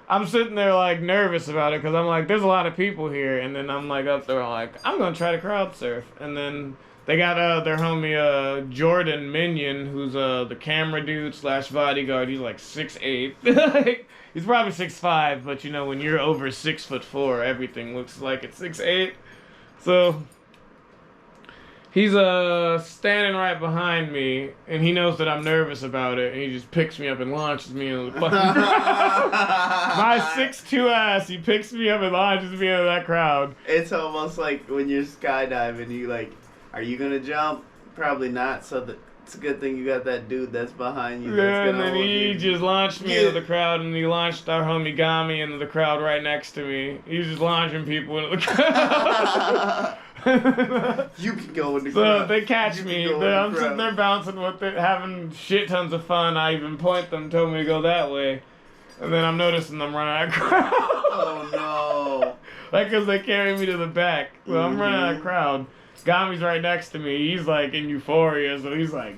I'm sitting there nervous about it because I'm like, there's a lot of people here, and then I'm up there I'm gonna try to crowd surf, and then They got their homie Jordan Minion, who's the camera dude / bodyguard. He's like 6'8". He's probably 6'5", but you know when you're over 6'4", everything looks like it's 6'8". So he's standing right behind me, and he knows that I'm nervous about it, and he just picks me up and launches me into the fucking crowd. My 6'2" ass, he picks me up and launches me into that crowd. It's almost like when you're skydiving, you like, are you gonna jump? Probably not. So it's a good thing you got that dude that's behind you. Yeah, and then he just launched me into the crowd, and he launched our homie Gami into the crowd right next to me. He was just launching people into the crowd. You can go in the crowd. So they catch me. I'm sitting there bouncing with it, having shit tons of fun. I even point them, told me to go that way. And then I'm noticing them running out of crowd. Oh, no. Like, because they carry me to the back. Well, I'm running out of crowd. Gami's right next to me. He's like in euphoria, so he's like,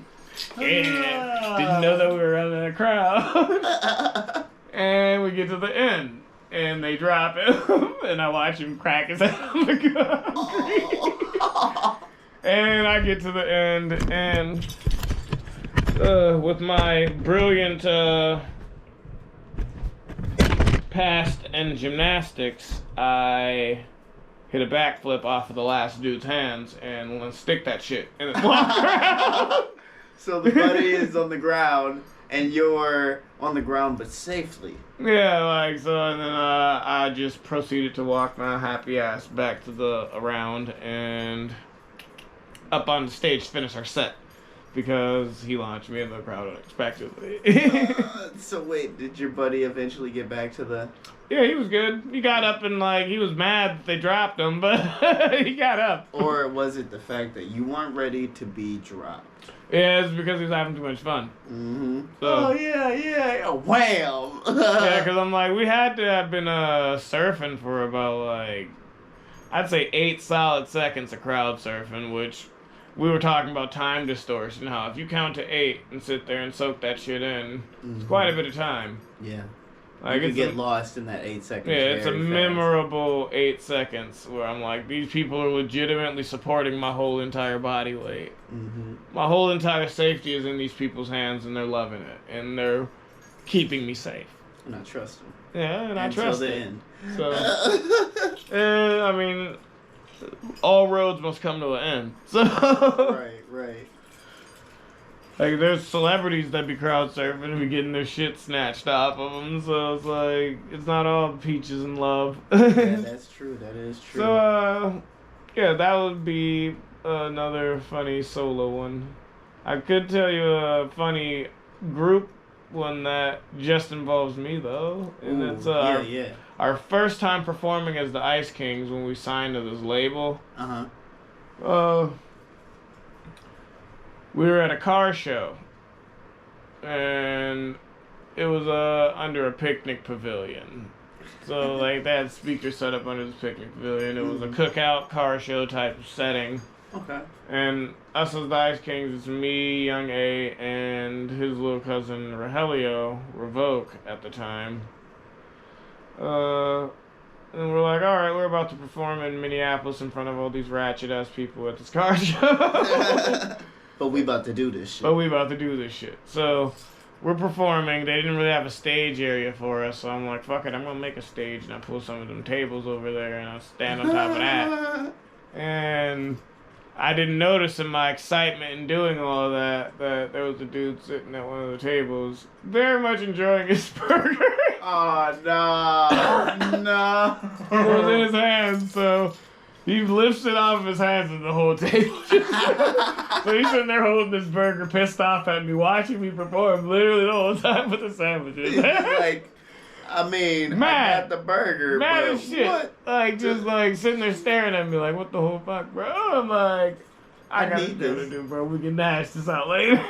yeah, didn't know that we were running a crowd. And we get to the end, and they drop him, and I watch him crack his head on the concrete. And I get to the end, and with my brilliant past in gymnastics, I hit a backflip off of the last dude's hands and stick that shit and then walk around. So the buddy is on the ground and you're on the ground but safely. Yeah, like so, and then I just proceeded to walk my happy ass back to the around and up on the stage to finish our set because he launched me in the crowd unexpectedly. So wait, did your buddy eventually get back to the... Yeah, he was good. He got up and, like, he was mad that they dropped him, but he got up. Or was it the fact that you weren't ready to be dropped? Yeah, it's because he was having too much fun. Mm-hmm. So, oh, yeah. Wham! Yeah, because I'm like, we had to have been surfing for about, like, I'd say 8 solid seconds of crowd surfing, which we were talking about time distortion, how if you count to 8 and sit there and soak that shit in, it's quite a bit of time. Yeah. Like, you could get lost in that 8 seconds. Yeah, it's a fast. memorable 8 seconds where I'm like, these people are legitimately supporting my whole entire body weight. Mm-hmm. My whole entire safety is in these people's hands, and they're loving it, and they're keeping me safe. And I trust them. Yeah, and I trust the it. end. So, I mean, all roads must come to an end. So, right. Like, there's celebrities that be crowd surfing and be getting their shit snatched off of them, so it's like, it's not all peaches and love. Yeah, that's true. That is true. So, yeah, that would be another funny solo one. I could tell you a funny group one that just involves me, though. And it's our first time performing as the Ice Kings when we signed to this label. We were at a car show, and it was under a picnic pavilion. So, like, they had speakers set up under this picnic pavilion. It was a cookout car show type of setting. Okay. And us as the Ice Kings, it's me, Young A, and his little cousin Rogelio, Revoke at the time. And we're like, alright, we're about to perform in Minneapolis in front of all these ratchet-ass people at this car show. But we about to do this shit. So, we're performing. They didn't really have a stage area for us, so I'm like, fuck it, I'm gonna make a stage, and I pull some of them tables over there, and I stand on top of that. And I didn't notice in my excitement in doing all of that there was a dude sitting at one of the tables, very much enjoying his burger. Oh, no. It was in his hands, so he lifts it off of his hands and the whole table. So he's sitting there holding this burger, pissed off at me, watching me perform literally the whole time with the sandwiches. Like, I mean, mad. I got the burger, mad but as shit. What? Like, just like sitting there staring at me like, what the whole fuck, bro? I'm like, I got need this. to do, bro. We can dash this out later.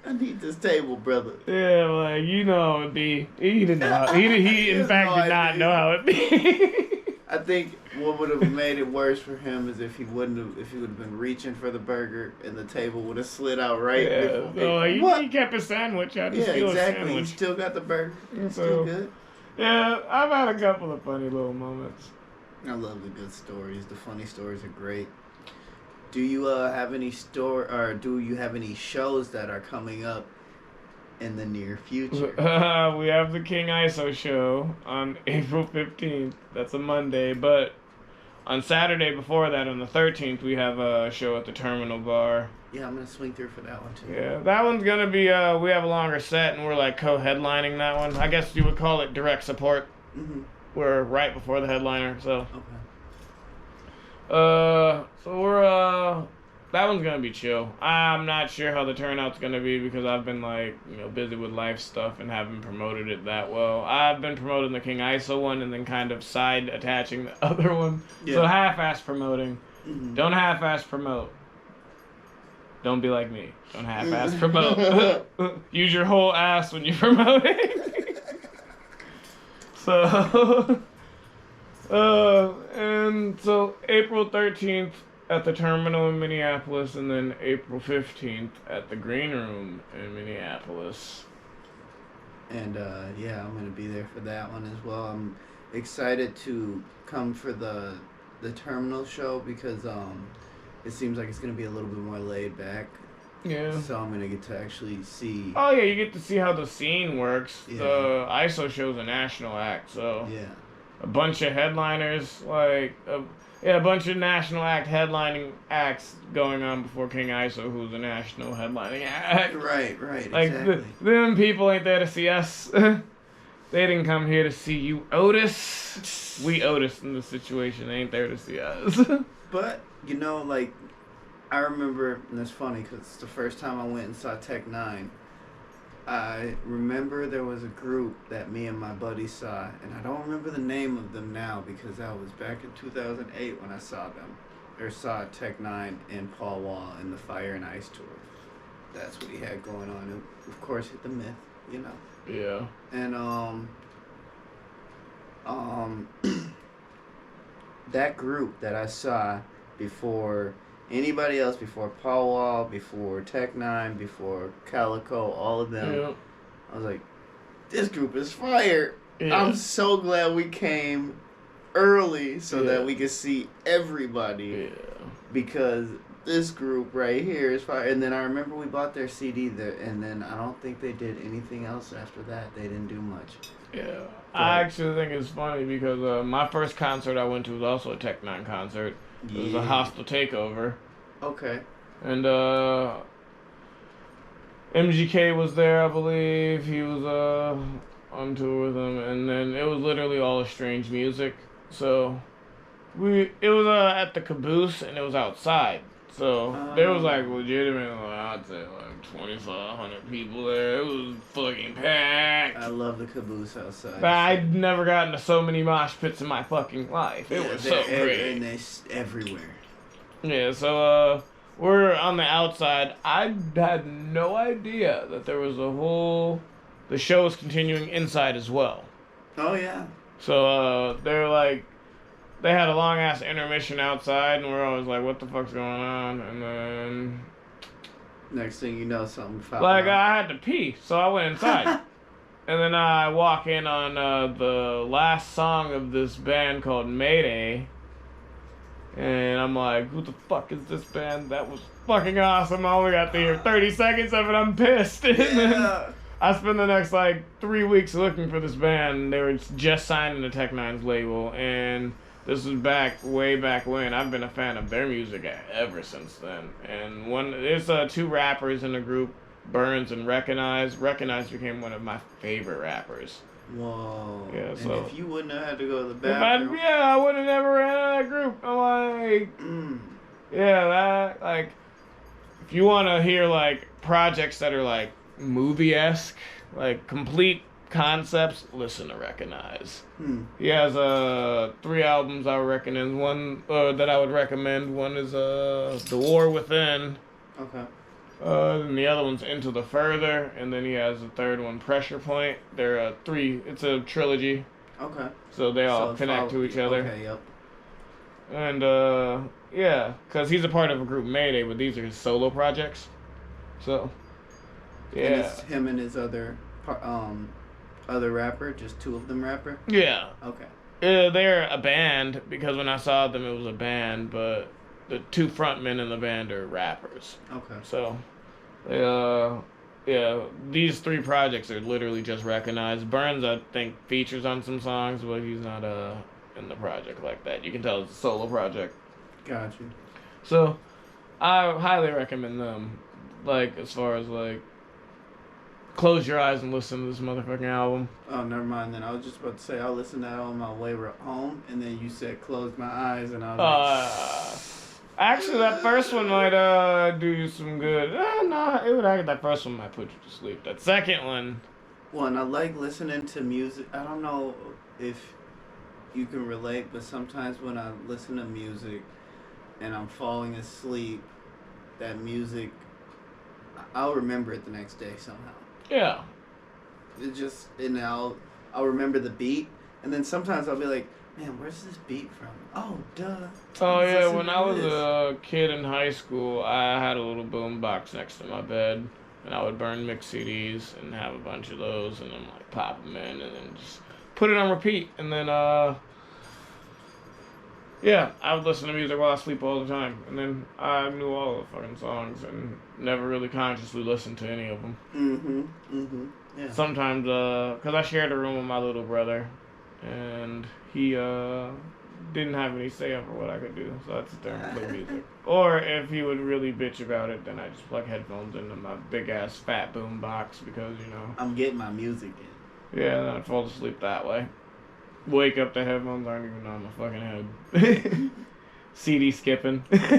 I need this table, brother. Yeah, like, you know how it be. He didn't know how, he in fact did not know how it be. I think what would have made it worse for him is if he would have been reaching for the burger and the table would have slid out right before. So he kept his sandwich out. Yeah, exactly. He still got the burger. It's still good. Yeah, I've had a couple of funny little moments. I love the good stories. The funny stories are great. Do you have any do you have any shows that are coming up in the near future? We have the King ISO show on April 15th. That's a Monday, but on Saturday before that, on the 13th, we have a show at the Terminal Bar. Yeah, I'm gonna swing through for that one too. Yeah, that one's gonna be, we have a longer set, and we're like co-headlining that one. I guess you would call it direct support. Mm-hmm. We're right before the headliner, so. Okay. So we're, that one's gonna be chill. I'm not sure how the turnout's gonna be because I've been like, busy with life stuff and haven't promoted it that well. I've been promoting the King ISO one and then kind of side attaching the other one. Yeah. So half-ass promoting. Mm-hmm. Don't half-ass promote. Don't be like me. Don't half-ass promote. Use your whole ass when you're promoting. So, and so April 13th at the Terminal in Minneapolis, and then April 15th at the Green Room in Minneapolis. And yeah, I'm gonna be there for that one as well. I'm excited to come for the Terminal show because it seems like it's gonna be a little bit more laid back. Yeah. So I'm gonna get to actually see. Oh yeah, you get to see how the scene works. Yeah. The ISO show's a national act, so yeah, a bunch of headliners, like a bunch of national act headlining acts going on before King ISO, who's a national headlining act. Right, like exactly. Them people ain't there to see us. They didn't come here to see you, Otis. We Otis in this situation. They ain't there to see us. But like, I remember, and it's funny because it's the first time I went and saw Tech Nine. I remember there was a group that me and my buddy saw, and I don't remember the name of them now because that was back in 2008 when I saw them, or saw Tech Nine and Paul Wall in the Fire and Ice tour. That's what he had going on. And of course, hit the myth, Yeah. And that group that I saw before anybody else, before Paul Wall, before Tech Nine, before Calico, all of them, yeah. I was like, this group is fire. Yeah. I'm so glad we came early so that we could see everybody. Yeah. Because this group right here is fire. And then I remember we bought their CD there, and then I don't think they did anything else after that. They didn't do much. Yeah. But I actually think it's funny because my first concert I went to was also a Tech Nine concert. It was a hostile takeover. Okay. And MGK was there, I believe. He was on tour with them, and then it was literally all strange music. So it was at the Caboose, and it was outside. So there was like legitimate, I'd say like 2,500 people there. It was fucking packed. I love the Caboose outside. But I'd never gotten to so many mosh pits in my fucking life. It was so great. And they're everywhere. Yeah, so we're on the outside. I had no idea that there was the show was continuing inside as well. Oh yeah. So they had a long ass intermission outside, and we're always like, "What the fuck's going on?" And then next thing you know, something found out. I had to pee, so I went inside. And then I walk in on the last song of this band called Mayday. And I'm like, who the fuck is this band? That was fucking awesome. I only got to hear 30 seconds of it. I'm pissed. And then I spent the next 3 weeks looking for this band. They were just signing the Tech Nine's label. And this was way back when. I've been a fan of their music ever since then. And there's 2 rappers in the group, Burns and Recognize. Recognize became one of my favorite rappers. Whoa. Yeah, and so if you wouldn't have had to go to the bathroom. I would have never ran out of that group. I'm like, if you want to hear projects that are movie-esque, complete concepts, listen to Recognize. He has 3 albums I would recommend. One that I would recommend. One is The War Within. Okay. And the other one's Into the Further, and then he has a third one, Pressure Point. They're 3. It's a trilogy. Okay. So they all connect to each other. Okay. Yep. And because he's a part of a group Mayday, but these are his solo projects. So yeah. And it's him and his other rapper, just 2 of them rapper. Yeah. Okay. They're a band because when I saw them, it was a band, but the two frontmen in the band are rappers. Okay. So, yeah, these three projects are literally just recognized. Burns, I think, features on some songs, but he's not in the project like that. You can tell it's a solo project. Got you. So, I highly recommend them. Like, as far as like, close your eyes and listen to this motherfucking album. Oh, never mind then. I was just about to say I'll listen to that on my way home, and then you said close my eyes, and I was Actually, that first one might do you some good. That first one might put you to sleep. That second one. Well, and I like listening to music. I don't know if you can relate, but sometimes when I listen to music and I'm falling asleep, that music, I'll remember it the next day somehow. Yeah. I'll remember the beat, and then sometimes I'll be like, man, where's this beat from? Oh, duh. Oh yeah, when I was a kid in high school, I had a little boom box next to my bed, and I would burn mix CDs and have a bunch of those, and then like pop them in, and then just put it on repeat, and then yeah, I would listen to music while I sleep all the time, and then I knew all the fucking songs and never really consciously listened to any of them. Yeah. Sometimes, because I shared a room with my little brother, and he didn't have any say over what I could do, so I'd sit there and play music. Or if he would really bitch about it, then I just plug headphones into my big ass fat boom box because I'm getting my music in. Yeah, and then I'd fall asleep that way. Wake up, the headphones aren't even on my fucking head. CD skipping. Because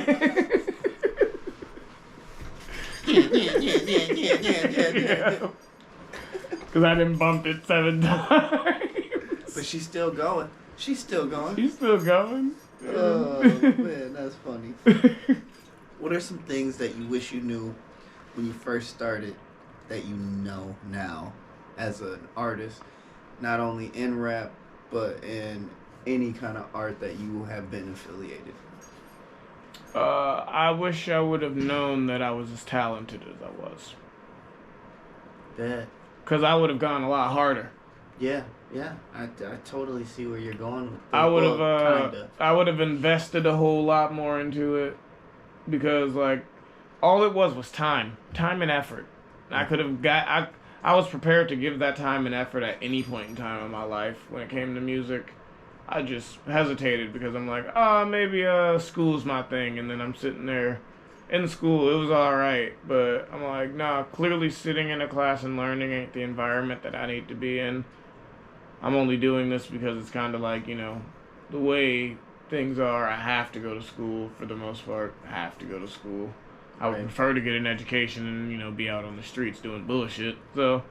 I didn't bump it 7 times. But she's still going. She's still going. She's still going. Oh, man, that's funny. What are some things that you wish you knew when you first started that you know now as an artist? Not only in rap, but in any kind of art that you have been affiliated. I wish I would have known that I was as talented as I was. Bet. Because I would have gone a lot harder. Yeah. I totally see where you're going with that. I would have invested a whole lot more into it. Because, like, all it was time. Time and effort. I could have I was prepared to give that time and effort at any point in time in my life when it came to music. I just hesitated because I'm like, maybe school's my thing, and then I'm sitting there in school. It was alright, but I'm like, nah, clearly sitting in a class and learning ain't the environment that I need to be in. I'm only doing this because it's kind of like, the way things are. I have to go to school for the most part. I have to go to school. I would prefer to get an education and, be out on the streets doing bullshit. So,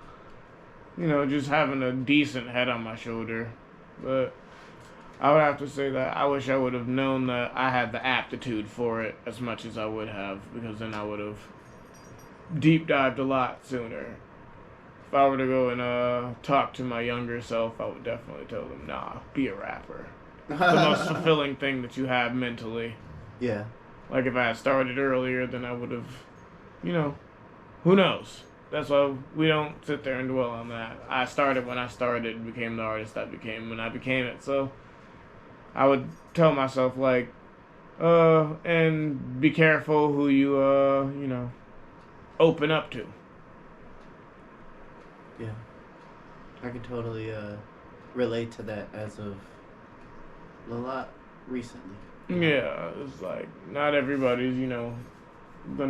just having a decent head on my shoulder. But I would have to say that I wish I would have known that I had the aptitude for it as much as I would have, because then I would have deep dived a lot sooner. If I were to go and talk to my younger self, I would definitely tell them, nah, be a rapper. It's the most fulfilling thing that you have mentally. Yeah. Like, if I had started earlier, then I would have, who knows? That's why we don't sit there and dwell on that. I started when I started and became the artist I became when I became it. So I would tell myself, like, and be careful who you, open up to. Yeah. I can totally relate to that as of a lot recently. Yeah, it's like, not everybody's, gonna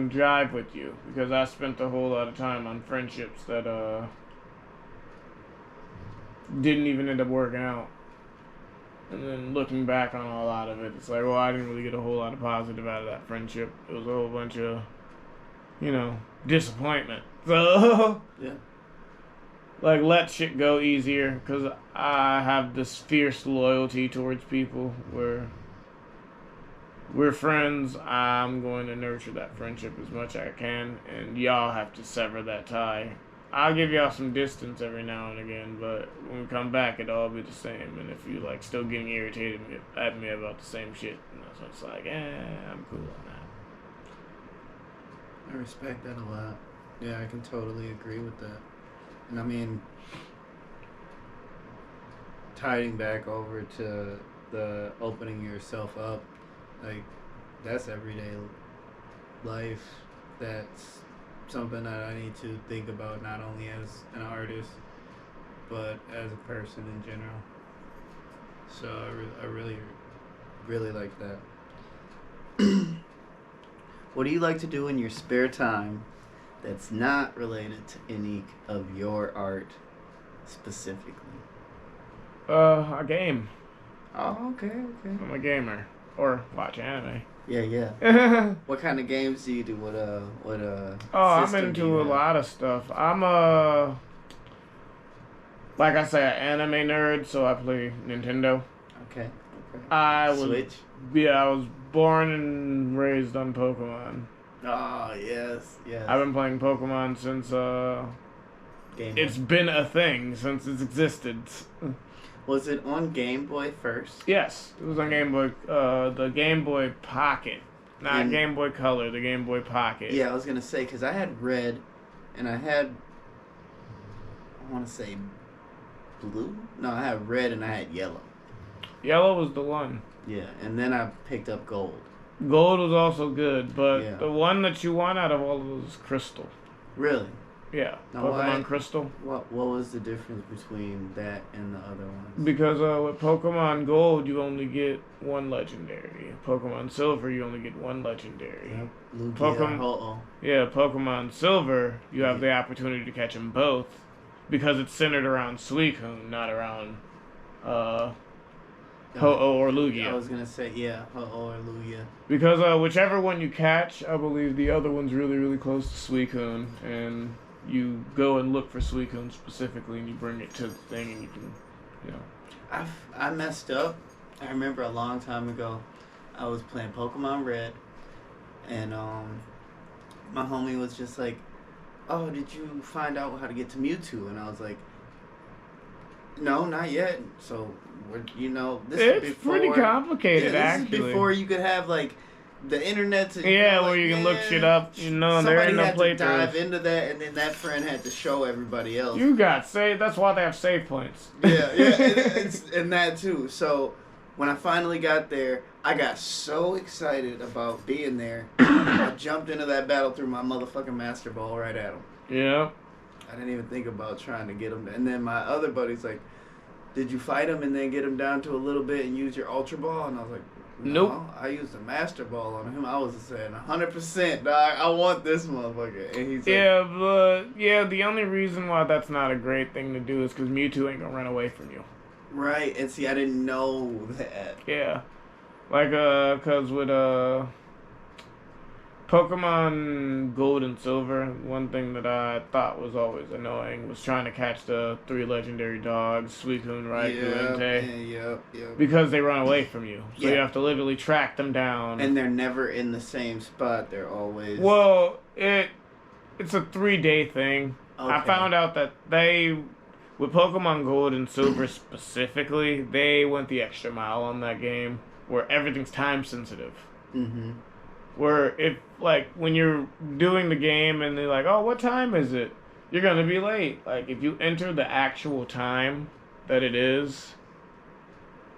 jive with you, because I spent a whole lot of time on friendships that didn't even end up working out. And then looking back on a lot of it, it's like, well, I didn't really get a whole lot of positive out of that friendship. It was a whole bunch of, disappointment. So, yeah. Like, let shit go easier, because I have this fierce loyalty towards people where we're friends. I'm going to nurture that friendship as much as I can, and y'all have to sever that tie. I'll give y'all some distance every now and again, but when we come back, it'll all be the same. And if you still getting irritated at me about the same shit, and that's when it's like, I'm cool on that. I respect that a lot. Yeah, I can totally agree with that. And I mean, tying back over to the opening yourself up, like, that's everyday life. That's something that I need to think about not only as an artist, but as a person in general. So I really, really like that. What do you like to do in your spare time that's not related to any of your art specifically? A game. Oh, okay. I'm a gamer. Or watch anime. Yeah. What kind of games do you do? What I'm system do you into a have? lot of stuff. I'm like I say, an anime nerd, so I play Nintendo. Okay. I was born and raised on Pokemon. Oh, yes. I've been playing Pokemon since it's been a thing since its existence. Was it on Game Boy first? Yes, it was on Game Boy, the Game Boy Pocket. Not Game Boy Color, the Game Boy Pocket. Yeah, I was going to say, because I had red, and I had, I want to say blue? No, I had red and I had yellow. Yellow was the one. Yeah, and then I picked up gold. Gold was also good, but the one that you want out of all of those was Crystal. Really? Yeah, now Pokemon Crystal. What was the difference between that and the other ones? Because with Pokemon Gold, you only get one legendary. Pokemon Silver, you only get one legendary. Yep. Lugia, Pokemon Silver, you have the opportunity to catch them both because it's centered around Suicune, not around Ho-Oh or Lugia. I was going to say, Ho-Oh or Lugia. Because whichever one you catch, I believe the other one's really, really close to Suicune, and you go and look for Suicune specifically, and you bring it to the thing, and you can, I messed up. I remember a long time ago, I was playing Pokemon Red, and my homie was just like, "Oh, did you find out how to get to Mewtwo?" And I was like, "No, not yet." So, this is before, pretty complicated, actually. This is before you could have the internet where you can look shit up. There ain't no playthroughs. Somebody had to dive into that, and then that friend had to show everybody else. You got saved. That's why they have save points. Yeah, and that too. So when I finally got there, I got so excited about being there. I jumped into that battle, threw my motherfucking Master Ball right at him. Yeah. I didn't even think about trying to get him. And then my other buddy's like, "Did you fight him and then get him down to a little bit and use your Ultra Ball?" And I was like, "No, nope. I used the Master Ball on him. I was saying 100%, dog. I want this motherfucker." And he's like, the only reason why that's not a great thing to do is because Mewtwo ain't gonna run away from you. Right, and see, I didn't know that. Yeah. Because with Pokemon Gold and Silver, one thing that I thought was always annoying was trying to catch the 3 legendary dogs, Suicune, Raikou, Entei. Yeah. Because they run away from you. So you have to literally track them down. And they're never in the same spot. They're always... Well, it's a 3-day thing. Okay. I found out that with Pokemon Gold and Silver specifically, they went the extra mile on that game where everything's time sensitive. Mm-hmm. Where when you're doing the game and they're like, "Oh, what time is it?" You're gonna be late. If you enter the actual time that it is,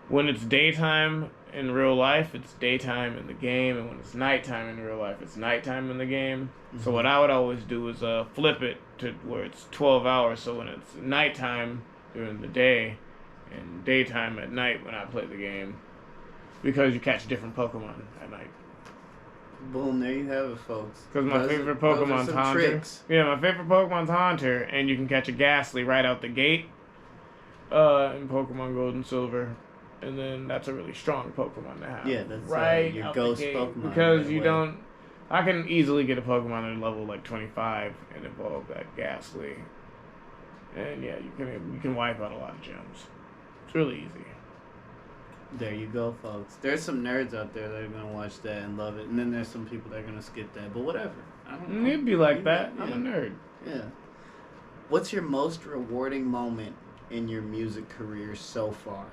when it's daytime in real life, it's daytime in the game, and when it's nighttime in real life, it's nighttime in the game. Mm-hmm. So what I would always do is flip it to where it's 12 hours. So when it's nighttime during the day, and daytime at night when I play the game, because you catch different Pokemon at night. Boom, there you have it, folks. Because my favorite Pokemon's Haunter. Tricks. Yeah, my favorite Pokemon's Haunter, and you can catch a Ghastly right out the gate in Pokemon Gold and Silver. And then that's a really strong Pokemon to have. Yeah, that's right your out ghost the gate. Pokemon. Because you don't... I can easily get a Pokemon at level 25 and evolve that Ghastly. And yeah, you can wipe out a lot of gems. It's really easy. There you go, folks. There's some nerds out there that are going to watch that and love it. And then there's some people that are going to skip that. But whatever. I don't know. It'd be like that. I'm a nerd. Yeah. What's your most rewarding moment in your music career so far?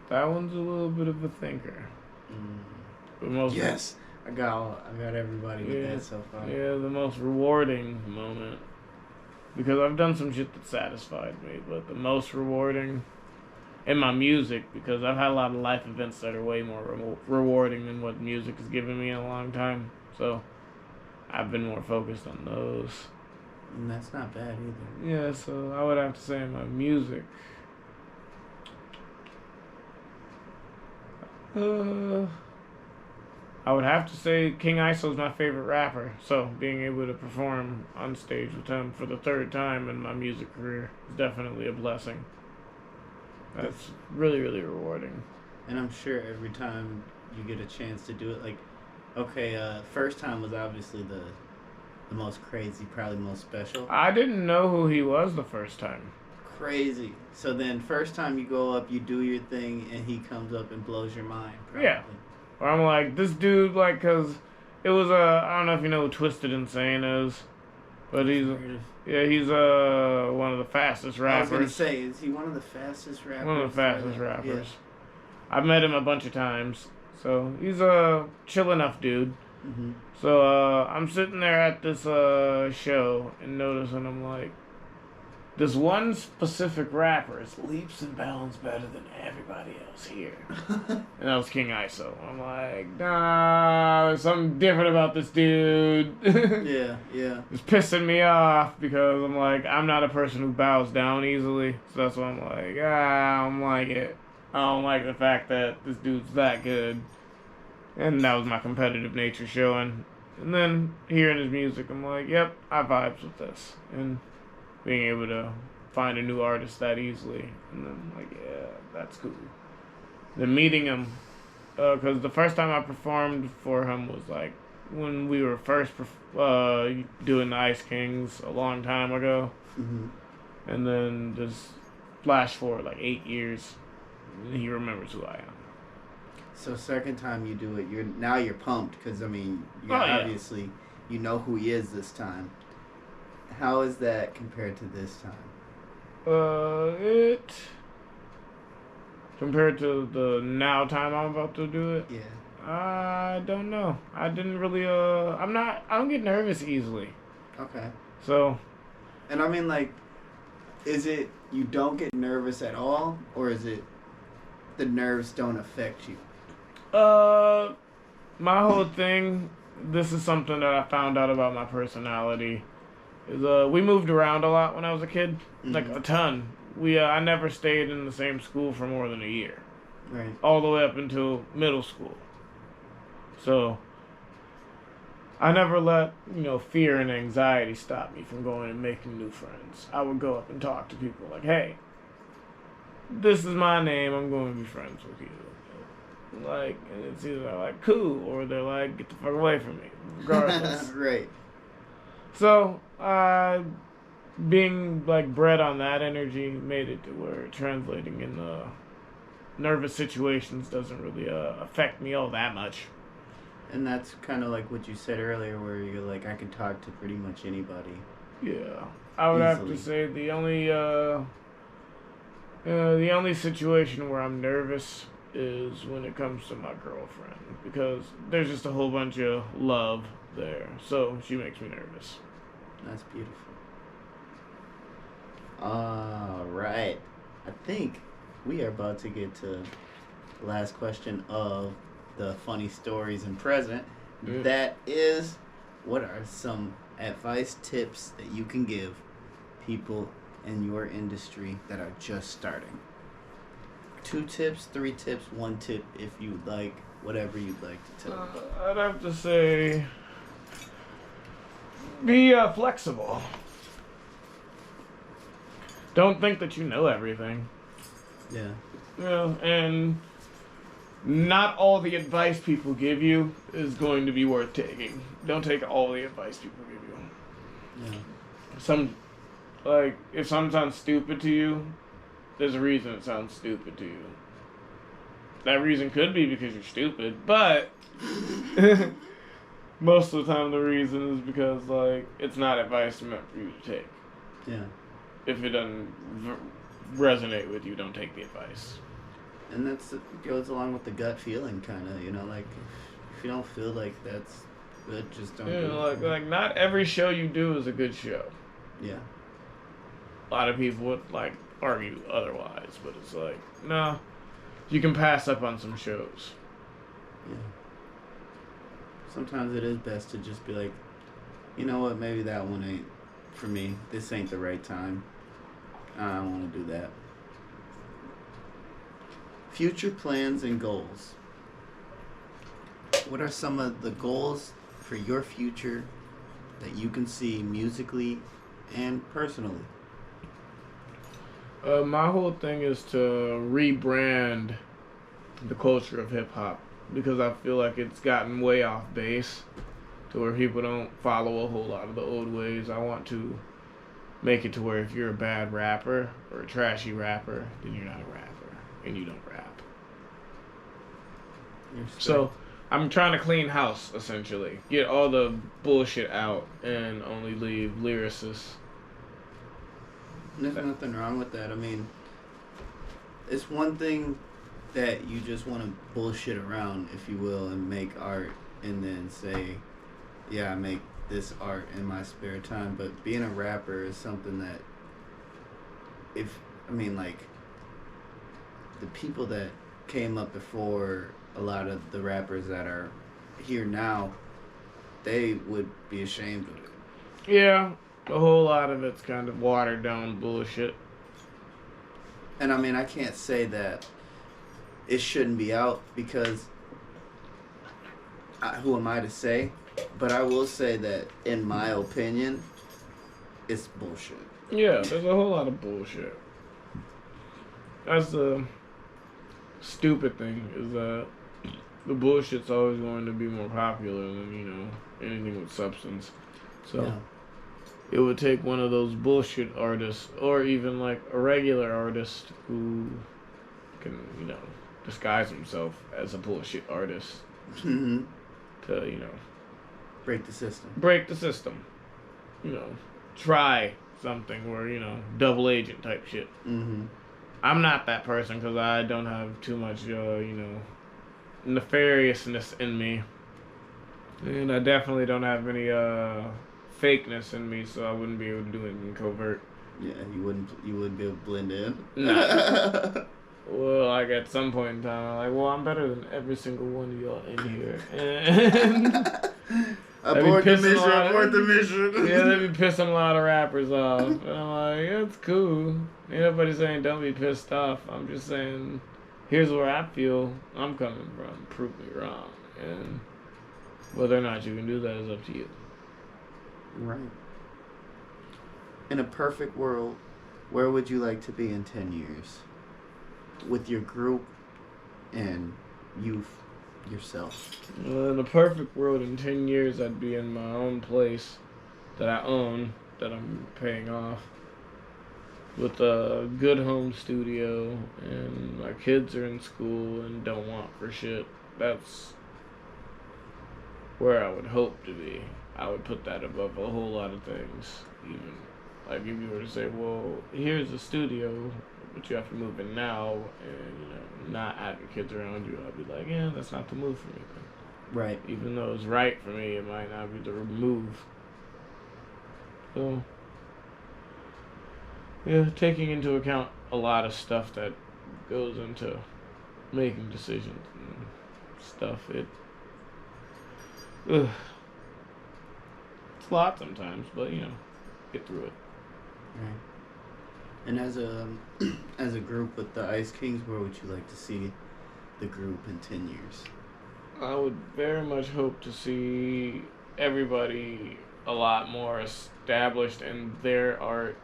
That one's a little bit of a thinker. But yes. I got everybody with that so far. Yeah, the most rewarding moment. because I've done some shit that satisfied me, but the most rewarding in my music, because I've had a lot of life events that are way more rewarding than what music has given me in a long time. So I've been more focused on those. And that's not bad either. Yeah, so I would have to say my music. I would have to say King ISO is my favorite rapper. So being able to perform on stage with him for the third time in my music career is definitely a blessing. That's really, really rewarding. And I'm sure every time you get a chance to do it, like, okay, first time was obviously the most crazy, probably the most special. I didn't know who he was the first time. Crazy. So then first time you go up, you do your thing, and he comes up and blows your mind. Probably. Yeah. Or I'm like, this dude, like, because it was, I don't know if you know who Twisted Insane is, but he's one of the fastest rappers. I was going to say, is he one of the fastest rappers? One of the fastest rappers. Yeah. I've met him a bunch of times, so he's a chill enough dude. Mm-hmm. So I'm sitting there at this show and noticing, I'm like, this one specific rapper is leaps and bounds better than everybody else here. And that was King ISO. I'm like, nah, there's something different about this dude. Yeah. It's pissing me off because I'm like, I'm not a person who bows down easily. So that's why I'm like, I don't like it. I don't like the fact that this dude's that good. And that was my competitive nature showing. And then hearing his music, I'm like, yep, I vibes with this. And being able to find a new artist that easily. And then I'm like, yeah, that's cool. Then meeting him, because the first time I performed for him was like when we were first doing the Ice Kings a long time ago. Mm-hmm. And then just flash forward like 8 years, and he remembers who I am. So second time you do it, you're pumped because I mean, obviously you know who he is this time. How is that compared to this time? It compared to the now time I'm about to do it. Yeah. I don't know. I didn't really. I don't get nervous easily. Okay. So. And I mean, like, is it you don't get nervous at all, or is it the nerves don't affect you? My whole thing. This is something that I found out about my personality. Is we moved around a lot when I was a kid, like a ton. I never stayed in the same school for more than a year, right? All the way up until middle school. So I never let fear and anxiety stop me from going and making new friends. I would go up and talk to people like, "Hey, this is my name. I'm going to be friends with you." Like, and it's either like cool or they're like, "Get the fuck away from me," regardless. Right. So, being like bred on that energy made it to where translating in nervous situations doesn't really affect me all that much. And that's kind of like what you said earlier, where you're like, I can talk to pretty much anybody. Yeah, I would have to say the only situation where I'm nervous is when it comes to my girlfriend, because there's just a whole bunch of love there, so she makes me nervous. That's beautiful. All right. I think we are about to get to the last question of the funny stories and present. Yeah. That is, what are some advice, tips that you can give people in your industry that are just starting? 2 tips, 3 tips, 1 tip if you'd like, whatever you'd like to tell. I'd have to say, be flexible. Don't think that you know everything. Yeah. And not all the advice people give you is going to be worth taking. Don't take all the advice people give you. Yeah. If something sounds stupid to you, there's a reason it sounds stupid to you. That reason could be because you're stupid, but most of the time the reason is because, it's not advice meant for you to take. Yeah. If it doesn't resonate with you, don't take the advice. And that goes along with the gut feeling, kind of, if you don't feel like that's good, just don't do it. Like not every show you do is a good show. Yeah. A lot of people would like argue otherwise, but it's like, no, you can pass up on some shows. Yeah. Sometimes it is best to just be like, you know what, maybe that one ain't for me. This ain't the right time. I don't want to do that. Future plans and goals. What are some of the goals for your future that you can see musically and personally? My whole thing is to rebrand the culture of hip hop because I feel like it's gotten way off base to where people don't follow a whole lot of the old ways. I want to make it to where if you're a bad rapper or a trashy rapper, then you're not a rapper and you don't rap. So I'm trying to clean house, essentially. Get all the bullshit out and only leave lyricists. There's nothing wrong with that. I mean, it's one thing that you just want to bullshit around, if you will, and make art and then say, yeah, I make this art in my spare time. But being a rapper is something that, like, the people that came up before a lot of the rappers that are here now, they would be ashamed of it. Yeah, a whole lot of it's kind of watered down bullshit. And I mean, I can't say that it shouldn't be out because who am I to say? But I will say that, in my opinion, it's bullshit. Yeah, there's a whole lot of bullshit. That's the stupid thing, is that the bullshit's always going to be more popular than, anything with substance. So yeah. It would take one of those bullshit artists, or even like a regular artist who can, disguise himself as a bullshit artist mm-hmm. to, break the system. Try something where, double agent type shit. Mm-hmm. I'm not that person because I don't have too much, nefariousness in me. And I definitely don't have any fakeness in me, so I wouldn't be able to do it in covert. Yeah, you wouldn't be able to blend in. No. Well, like at some point in time, I'm like, well, I'm better than every single one of y'all in here. And abort the mission. Yeah, they be pissing a lot of rappers off. And I'm like, yeah, it's cool. Ain't nobody saying don't be pissed off. I'm just saying, here's where I feel I'm coming from. Prove me wrong. And whether or not you can do that is up to you. Right. In a perfect world, where would you like to be in 10 years? With your group and you yourself. In a perfect world, in 10 years, I'd be in my own place that I own, that I'm paying off, with a good home studio, and my kids are in school and don't want for shit. That's where I would hope to be. I would put that above a whole lot of things. Even like if you were to say, well, here's a studio, but you have to move in now, and not have your kids around you, I'd be like, yeah, that's not the move for me then. Right. Even though it's right for me, it might not be the move. So yeah, taking into account a lot of stuff that goes into making decisions and stuff, it's a lot sometimes, but get through it. Right. And as a group with the Ice Kings, where would you like to see the group in 10 years? I would very much hope to see everybody a lot more established in their art.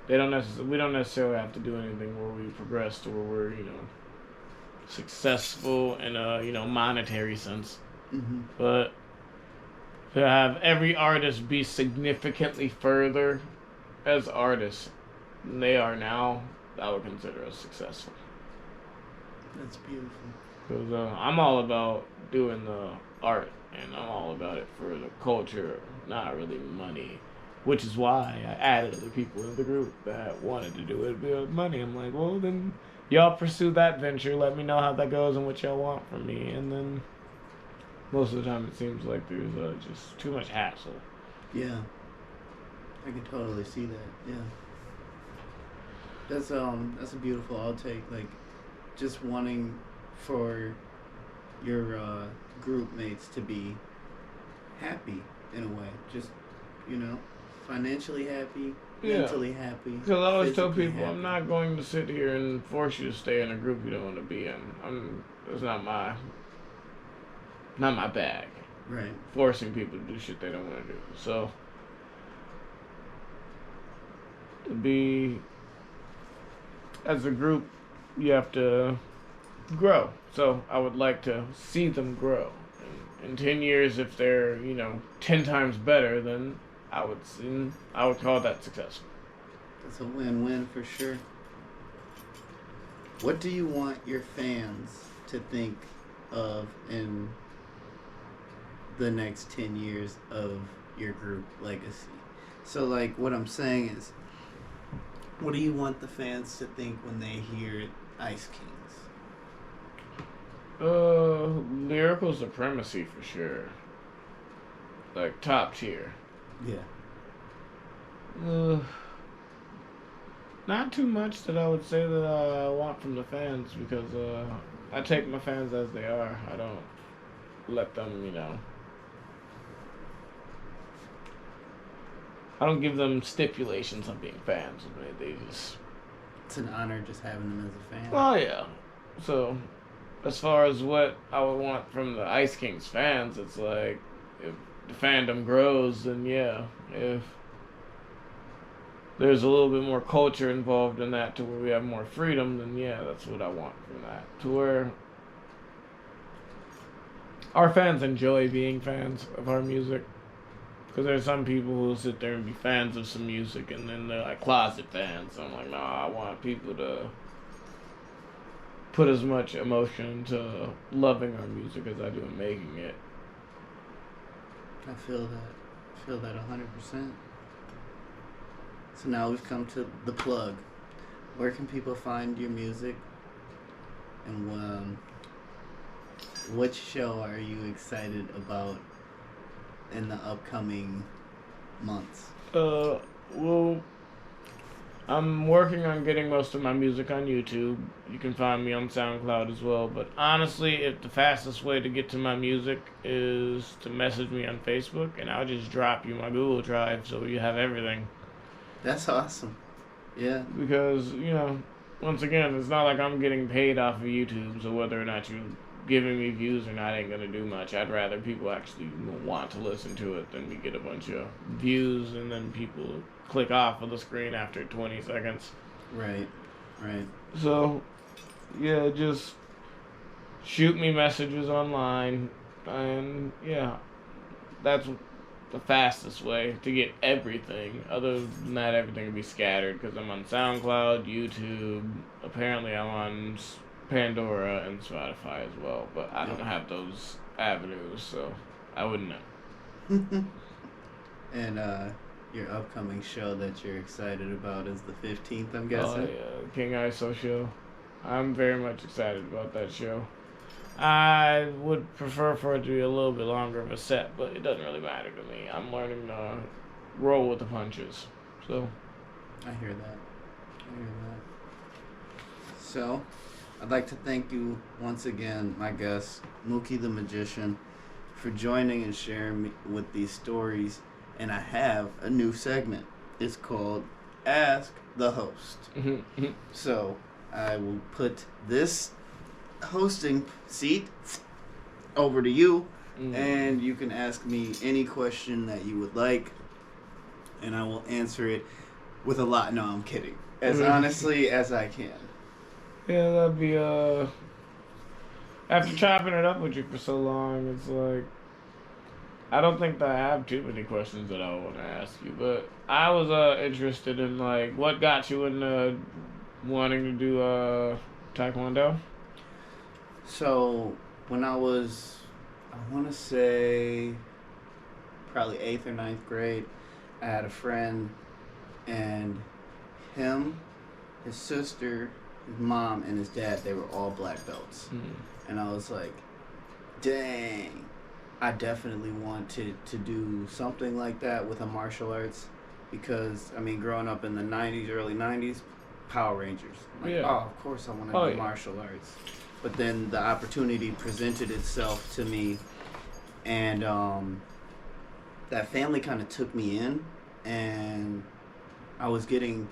We don't necessarily have to do anything where we progress to where we're, successful in a, monetary sense. Mm-hmm. But to have every artist be significantly further as artists than they are now, I would consider us successful. That's beautiful. Because I'm all about doing the art, and I'm all about it for the culture, not really money. Which is why I added other people in the group that wanted to do it with money. I'm like, well, then y'all pursue that venture. Let me know how that goes and what y'all want from me. And then most of the time it seems like there's just too much hassle. Yeah. I can totally see that. Yeah. That's a beautiful outtake. Like, just wanting for your group mates to be happy in a way. Just, you know, financially happy, mentally happy. Because I always tell physically people, happy. I'm not going to sit here and force you to stay in a group you don't want to be in. It's not my bag. Right. Forcing people to do shit they don't want to do. So, to be as a group, you have to grow. So I would like to see them grow. In 10 years, if they're 10 times better, then I would call that successful. That's a win-win for sure. What do you want your fans to think of in the next 10 years of your group legacy? So, like, what I'm saying is, what do you want the fans to think when they hear Ice Kings? Lyrical supremacy for sure. Like, top tier. Yeah. Not too much that I would say that I want from the fans, because I take my fans as they are. I don't let them, I don't give them stipulations on being fans of me. They just... It's an honor just having them as a fan. Oh, yeah. So, as far as what I would want from the Ice Kings fans, it's like, if the fandom grows, then yeah. If there's a little bit more culture involved in that to where we have more freedom, then yeah, that's what I want from that. To where our fans enjoy being fans of our music. Because there's some people who will sit there and be fans of some music and then they're like closet fans. I'm like, nah, I want people to put as much emotion into loving our music as I do in making it. I feel that. I feel that 100%. So now we've come to the plug. Where can people find your music? And what show are you excited about in the upcoming months? Well, I'm working on getting most of my music on YouTube. You can find me on SoundCloud as well. But honestly, if the fastest way to get to my music is to message me on Facebook, and I'll just drop you my Google Drive so you have everything. That's awesome. Yeah. Because, once again, it's not like I'm getting paid off of YouTube, so whether or not you giving me views or not ain't gonna do much. I'd rather people actually want to listen to it than we get a bunch of views and then people click off of the screen after 20 seconds. Right. So, yeah, just shoot me messages online, and yeah, that's the fastest way to get everything. Other than that, everything will be scattered, because I'm on SoundCloud, YouTube, apparently I'm on Pandora and Spotify as well, but I don't have those avenues, so I wouldn't know. And your upcoming show that you're excited about is the 15th, I'm guessing? Oh yeah, King ISO show. I'm very much excited about that show. I would prefer for it to be a little bit longer of a set, but it doesn't really matter to me. I'm learning to roll with the punches, so. I hear that. So, I'd like to thank you once again, my guest, Mookie the Magician, for joining and sharing with these stories. And I have a new segment. It's called Ask the Host. So, I will put this hosting seat over to you, and you can ask me any question that you would like, and I will answer it with a lot. No, I'm kidding. As honestly as I can. Yeah, that'd be, after chopping it up with you for so long, it's like, I don't think that I have too many questions that I want to ask you, but I was, interested in, like, what got you into wanting to do, Taekwondo? So, when I was, I want to say, probably 8th or 9th grade, I had a friend, and him, his sister, his mom, and his dad, they were all black belts. And I was like, dang, I definitely want to do something like that with a martial arts. because I mean, growing up in the '90s, early '90s, Power Rangers. Like, Yeah. oh, of course I want to do yeah. martial arts. But then the opportunity presented itself to me, and that family kind of took me in, and I was getting,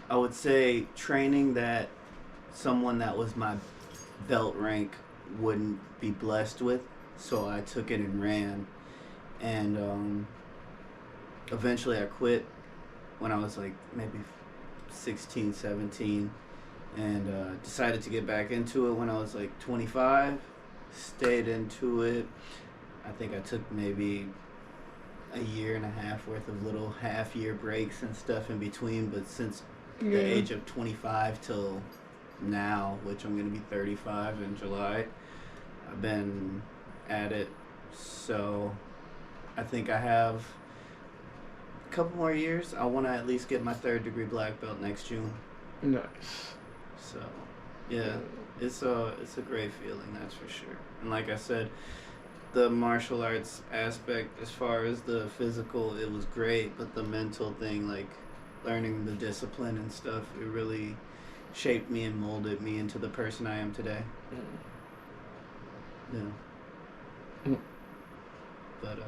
I would say, training that someone that was my belt rank wouldn't be blessed with. So I took it and ran, and eventually I quit when I was like maybe 16, 17, and decided to get back into it when I was like 25. Stayed into it. I think I took maybe a year and a half worth of little half-year breaks and stuff in between, but since the age of 25 till now, which I'm going to be 35 in July, I've been at it. So I think I have a couple more years. I want to at least get my 3rd-degree black belt next June. Nice. So yeah, it's a great feeling, that's for sure. And like I said, the martial arts aspect, as far as the physical, it was great, but the mental thing, like learning the discipline and stuff, it really shaped me and molded me into the person I am today. Yeah. But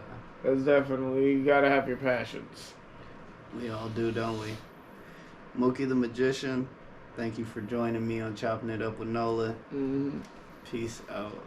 that's definitely, you gotta have your passions. We all do, don't we? Mookie the Magician, thank you for joining me on Chopping It Up with NolA. Mm-hmm. Peace out.